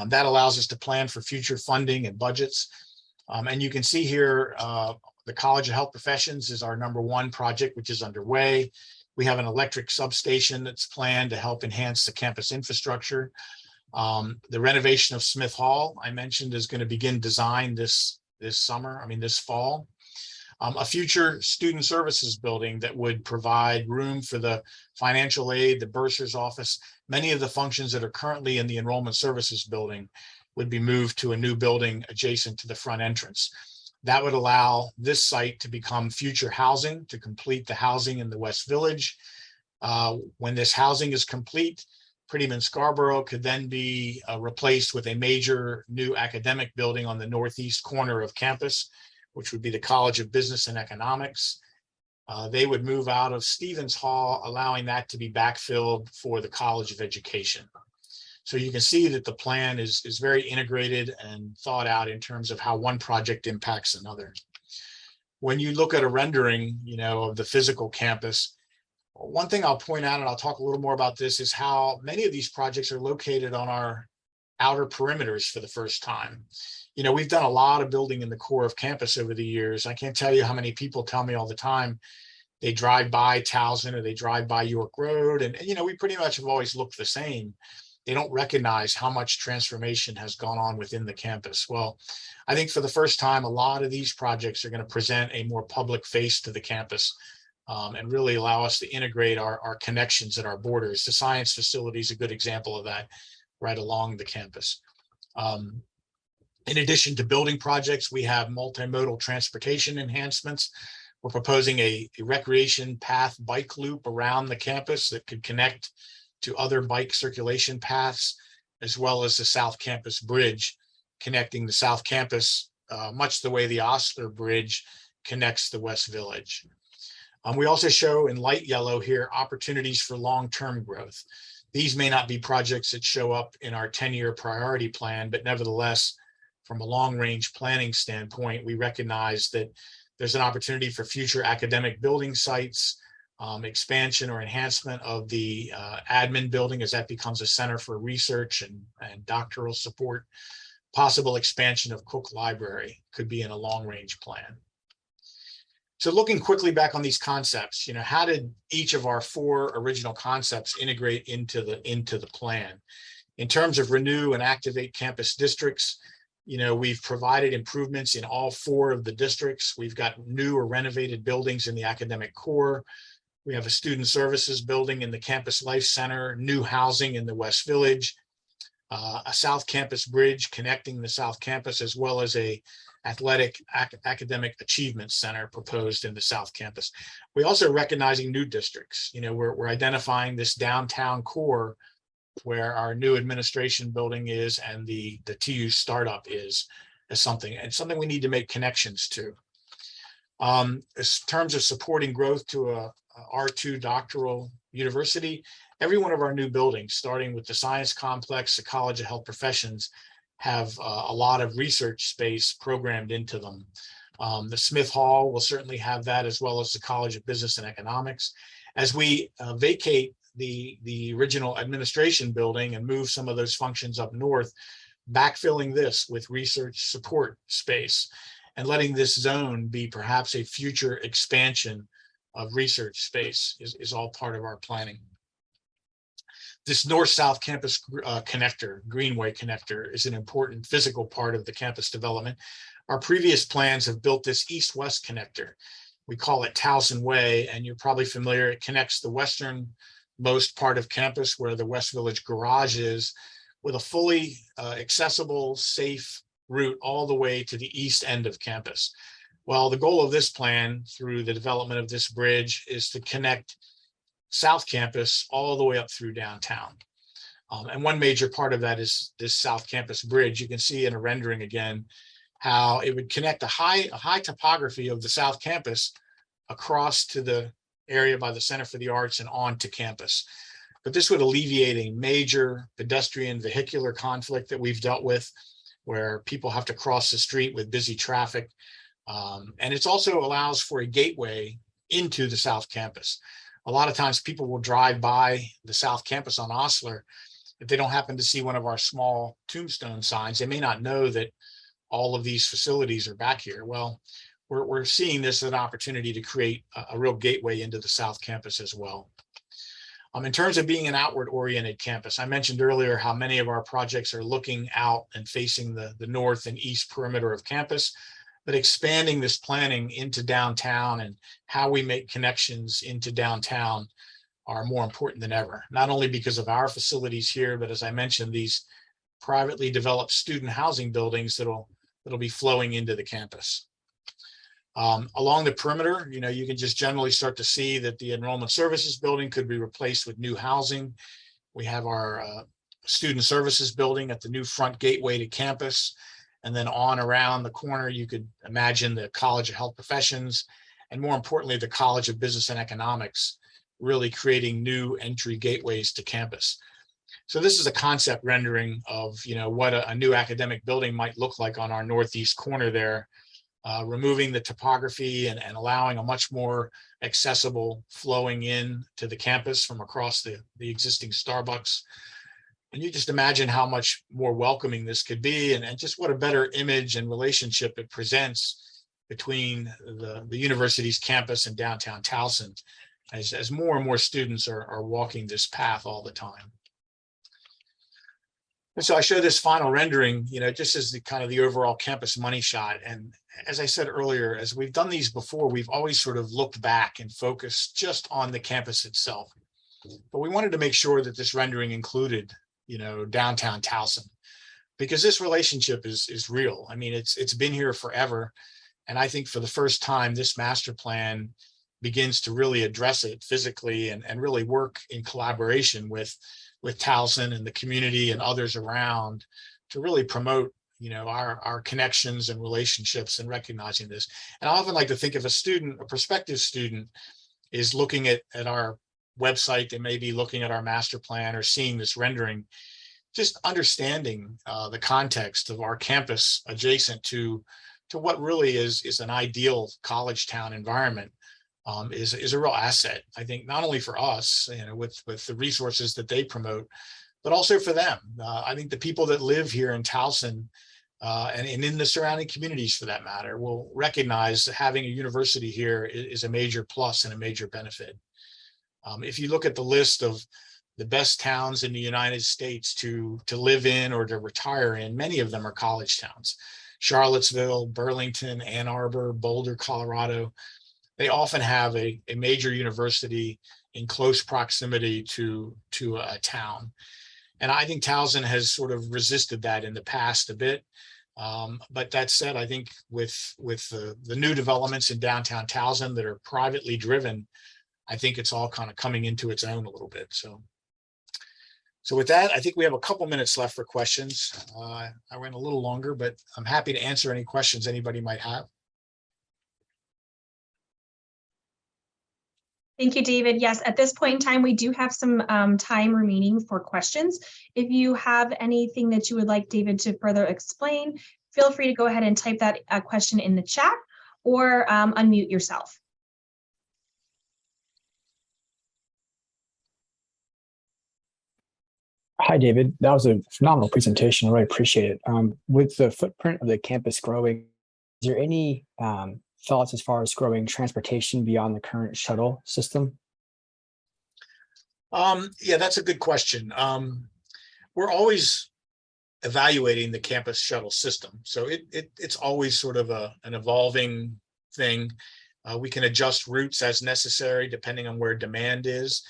That allows us to plan for future funding and budgets. And you can see here, the College of Health Professions is our #1 project, which is underway. We have an electric substation that's planned to help enhance the campus infrastructure. The renovation of Smith Hall, I mentioned, is going to begin design this fall. A future student services building that would provide room for the financial aid, the bursar's office. Many of the functions that are currently in the enrollment services building would be moved to a new building adjacent to the front entrance. That would allow this site to become future housing, to complete the housing in the West Village. When this housing is complete, Pretty Man Scarborough could then be replaced with a major new academic building on the northeast corner of campus, which would be the College of Business and Economics. They would move out of Stevens Hall, allowing that to be backfilled for the College of Education. So you can see that the plan is very integrated and thought out in terms of how one project impacts another. When you look at a rendering, of the physical campus, one thing I'll point out, and I'll talk a little more about this, is how many of these projects are located on our outer perimeters for the first time. We've done a lot of building in the core of campus over the years. I can't tell you how many people tell me all the time they drive by Towson or they drive by York Road, and we pretty much have always looked the same. They don't recognize how much transformation has gone on within the campus. Well, I think for the first time, a lot of these projects are going to present a more public face to the campus and really allow us to integrate our connections at our borders. The science facility is a good example of that right along the campus. In addition to building projects, we have multimodal transportation enhancements. We're proposing a recreation path bike loop around the campus that could connect to other bike circulation paths, as well as the South Campus Bridge, connecting the South Campus, much the way the Osler Bridge connects the West Village. We also show in light yellow here opportunities for long-term growth. These may not be projects that show up in our 10-year priority plan, but nevertheless, from a long-range planning standpoint, we recognize that there's an opportunity for future academic building sites, expansion or enhancement of the admin building as that becomes a center for research and doctoral support. Possible expansion of Cook Library could be in a long-range plan. So looking quickly back on these concepts, how did each of our 4 original concepts integrate into the plan? In terms of renew and activate campus districts, we've provided improvements in all 4 of the districts. We've got new or renovated buildings in the academic core. We have a student services building in the Campus Life Center, new housing in the West Village, a South Campus Bridge connecting the South Campus, as well as a athletic academic achievement center proposed in the South Campus. We also recognizing new districts. We're identifying this downtown core where our new administration building is and the TU startup is as something we need to make connections to. In terms of supporting growth to a R2 doctoral university, every one of our new buildings, starting with the science complex, the College of Health Professions, have a lot of research space programmed into them. The Smith Hall will certainly have that, as well as the College of Business and Economics. As we vacate the original administration building and move some of those functions up north, backfilling this with research support space and letting this zone be perhaps a future expansion of research space is all part of our planning. This north-south campus connector, Greenway connector, is an important physical part of the campus development. Our previous plans have built this east-west connector. We call it Towson Way, and you're probably familiar. It connects the westernmost part of campus, where the West Village garage is, with a fully accessible, safe route all the way to the east end of campus. Well, the goal of this plan, through the development of this bridge, is to connect South Campus all the way up through downtown. And one major part of that is this South Campus bridge. You can see in a rendering again how it would connect a high topography of the South Campus across to the area by the Center for the Arts and on to campus. But this would alleviate a major pedestrian vehicular conflict that we've dealt with, where people have to cross the street with busy traffic. And it also allows for a gateway into the South Campus. A lot of times people will drive by the South Campus on Osler. If they don't happen to see one of our small tombstone signs, they may not know that all of these facilities are back here. Well, we're seeing this as an opportunity to create a real gateway into the South Campus as well. In terms of being an outward-oriented campus, I mentioned earlier how many of our projects are looking out and facing the north and east perimeter of campus, but expanding this planning into downtown and how we make connections into downtown are more important than ever, not only because of our facilities here, but as I mentioned, these privately developed student housing buildings that'll be flowing into the campus. Along the perimeter, you can just generally start to see that the enrollment services building could be replaced with new housing. We have our student services building at the new front gateway to campus. And then on around the corner, you could imagine the College of Health Professions, and more importantly, the College of Business and Economics, really creating new entry gateways to campus. So this is a concept rendering of what a new academic building might look like on our northeast corner there, removing the topography and allowing a much more accessible flowing in to the campus from across the existing Starbucks. And you just imagine how much more welcoming this could be, and just what a better image and relationship it presents between the university's campus and downtown Towson, as more and more students are walking this path all the time. And so I show this final rendering, just as the overall campus money shot. And as I said earlier, as we've done these before, we've always sort of looked back and focused just on the campus itself. But we wanted to make sure that this rendering included downtown Towson, because this relationship is real. I mean, it's been here forever. And I think for the first time, this master plan begins to really address it physically and really work in collaboration with Towson and the community and others around to really promote, our connections and relationships and recognizing this. And I often like to think if a prospective student is looking at our website, they may be looking at our master plan or seeing this rendering, just understanding the context of our campus adjacent to what really is an ideal college town environment is a real asset. I think not only for us, with the resources that they promote, but also for them. I think the people that live here in Towson and in the surrounding communities, for that matter, will recognize that having a university here is a major plus and a major benefit. If you look at the list of the best towns in the United States to live in or to retire in, many of them are college towns. Charlottesville, Burlington, Ann Arbor, Boulder, Colorado. They often have a major university in close proximity to a town. And I think Towson has sort of resisted that in the past a bit. But that said, I think with the new developments in downtown Towson that are privately driven, I think it's all kind of coming into its own a little bit. So with that, I think we have a couple minutes left for questions. I went a little longer, but I'm happy to answer any questions anybody might have. Thank you, David. Yes, at this point in time, we do have some time remaining for questions. If you have anything that you would like David to further explain, feel free to go ahead and type that question in the chat, or unmute yourself. Hi, David. That was a phenomenal presentation. I really appreciate it. With the footprint of the campus growing, is there any thoughts as far as growing transportation beyond the current shuttle system? Yeah, that's a good question. We're always evaluating the campus shuttle system. So it's always sort of an evolving thing. We can adjust routes as necessary depending on where demand is.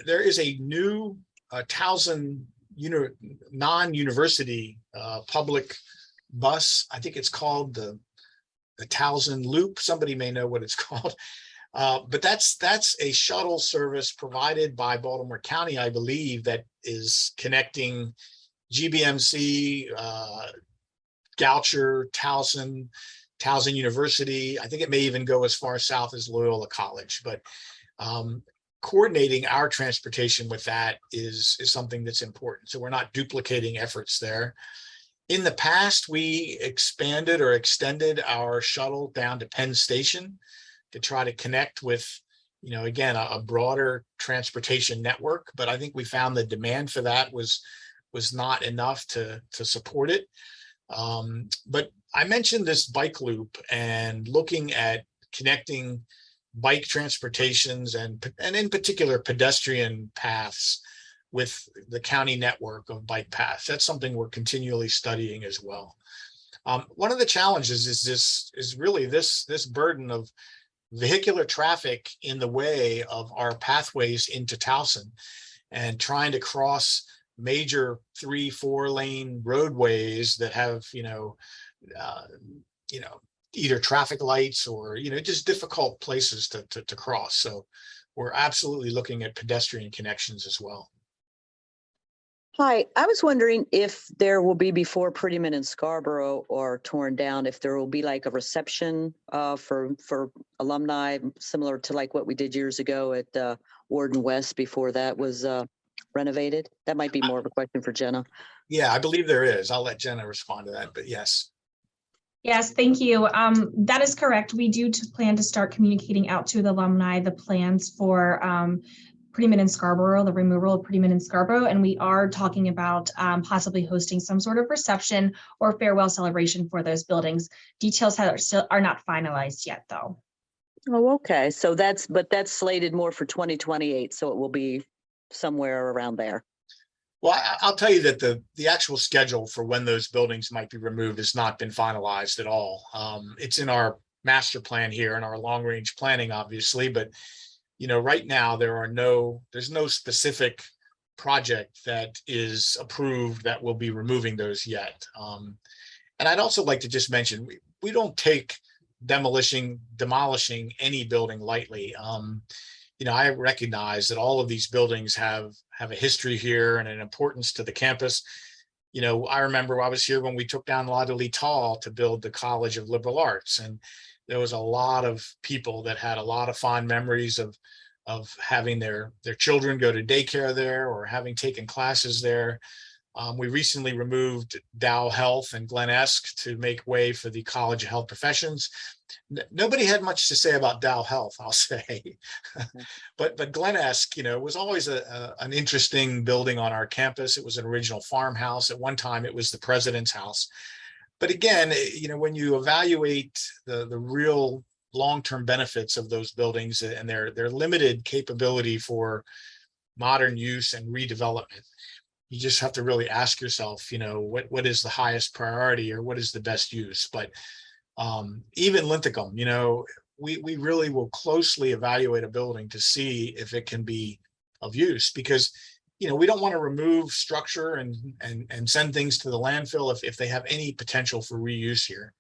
There is a new Towson non-university public bus. I think it's called the Towson Loop. Somebody may know what it's called. But that's a shuttle service provided by Baltimore County, I believe, that is connecting GBMC, Goucher, Towson University. I think it may even go as far south as Loyola College. But coordinating our transportation with that is something that's important. So we're not duplicating efforts there. In the past, we expanded or extended our shuttle down to Penn Station to try to connect with, again, a broader transportation network. But I think we found the demand for that was not enough to support it. But I mentioned this bike loop and looking at connecting bike transportations and in particular pedestrian paths with the county network of bike paths. That's something we're continually studying as well. One of the challenges is really this burden of vehicular traffic in the way of our pathways into Towson, and trying to cross major 3-4 lane roadways that have either traffic lights or just difficult places to cross. So we're absolutely looking at pedestrian connections as well. Hi, I was wondering if there will be, before Prettyman and Scarborough are torn down, if there will be like a reception for alumni, similar to like what we did years ago at Warden West before that was renovated. That might be more of a question for Jenna. Yeah, I believe there is. I'll let Jenna respond to that, but yes. Yes, thank you. That is correct. We do plan to start communicating out to the alumni the plans for Prettyman and Scarborough, the removal of Prettyman and Scarborough, and we are talking about possibly hosting some sort of reception or farewell celebration for those buildings. Details are not finalized yet, though. Oh, okay. So that's slated more for 2028. So it will be somewhere around there. Well, I'll tell you that the actual schedule for when those buildings might be removed has not been finalized at all. It's in our master plan here and our long range planning, obviously, but right now there's no specific project that is approved that will be removing those yet. And I'd also like to just mention, we don't take demolishing any building lightly. I recognize that all of these buildings have a history here and an importance to the campus. I remember I was here when we took down La de L'Étang to build the College of Liberal Arts, and there was a lot of people that had a lot of fond memories of having their children go to daycare there or having taken classes there. We recently removed Dow Health and Glen Esk to make way for the College of Health Professions. Nobody had much to say about Dow Health, I'll say, but Glen Esk, was always an interesting building on our campus. It was an original farmhouse. At one time, it was the president's house. But again, when you evaluate the real long-term benefits of those buildings and their limited capability for modern use and redevelopment, you just have to really ask yourself, what is the highest priority or what is the best use? But even Linthicum, we really will closely evaluate a building to see if it can be of use, because we don't want to remove structure and send things to the landfill if they have any potential for reuse here.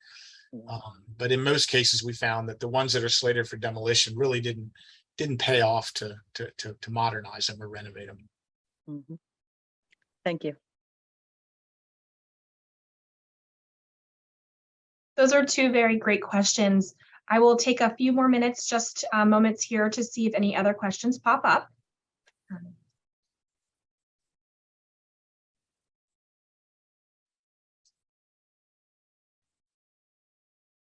But in most cases, we found that the ones that are slated for demolition really didn't pay off to modernize them or renovate them. Mm-hmm. Thank you. Those are two very great questions. I will take a few more minutes, just moments here, to see if any other questions pop up.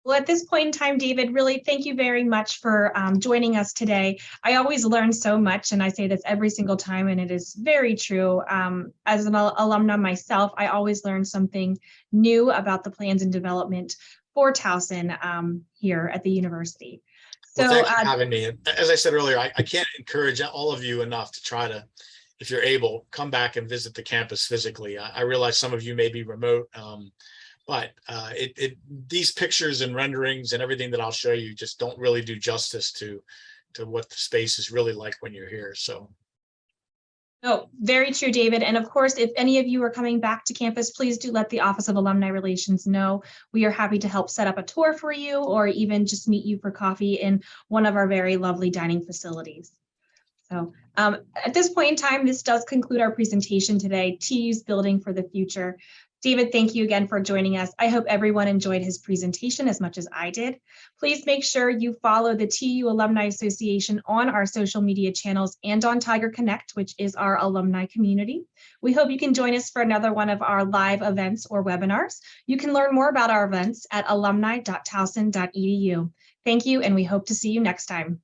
Well, at this point in time, David, really thank you very much for joining us today. I always learn so much, and I say this every single time, and it is very true. As an alumna myself, I always learn something new about the plans and development for Towson here at the university. Well, So thanks for having me. And as I said earlier, I can't encourage all of you enough to try to, if you're able, come back and visit the campus physically. I realize some of you may be remote, but these pictures and renderings and everything that I'll show you just don't really do justice to what the space is really like when you're here. So. Oh, very true, David. And of course, if any of you are coming back to campus, please do let the Office of Alumni Relations know. We are happy to help set up a tour for you or even just meet you for coffee in one of our very lovely dining facilities. So at this point in time, this does conclude our presentation today, TU's Building for the Future. David, thank you again for joining us. I hope everyone enjoyed his presentation as much as I did. Please make sure you follow the TU Alumni Association on our social media channels and on Tiger Connect, which is our alumni community. We hope you can join us for another one of our live events or webinars. You can learn more about our events at alumni.towson.edu. Thank you, and we hope to see you next time.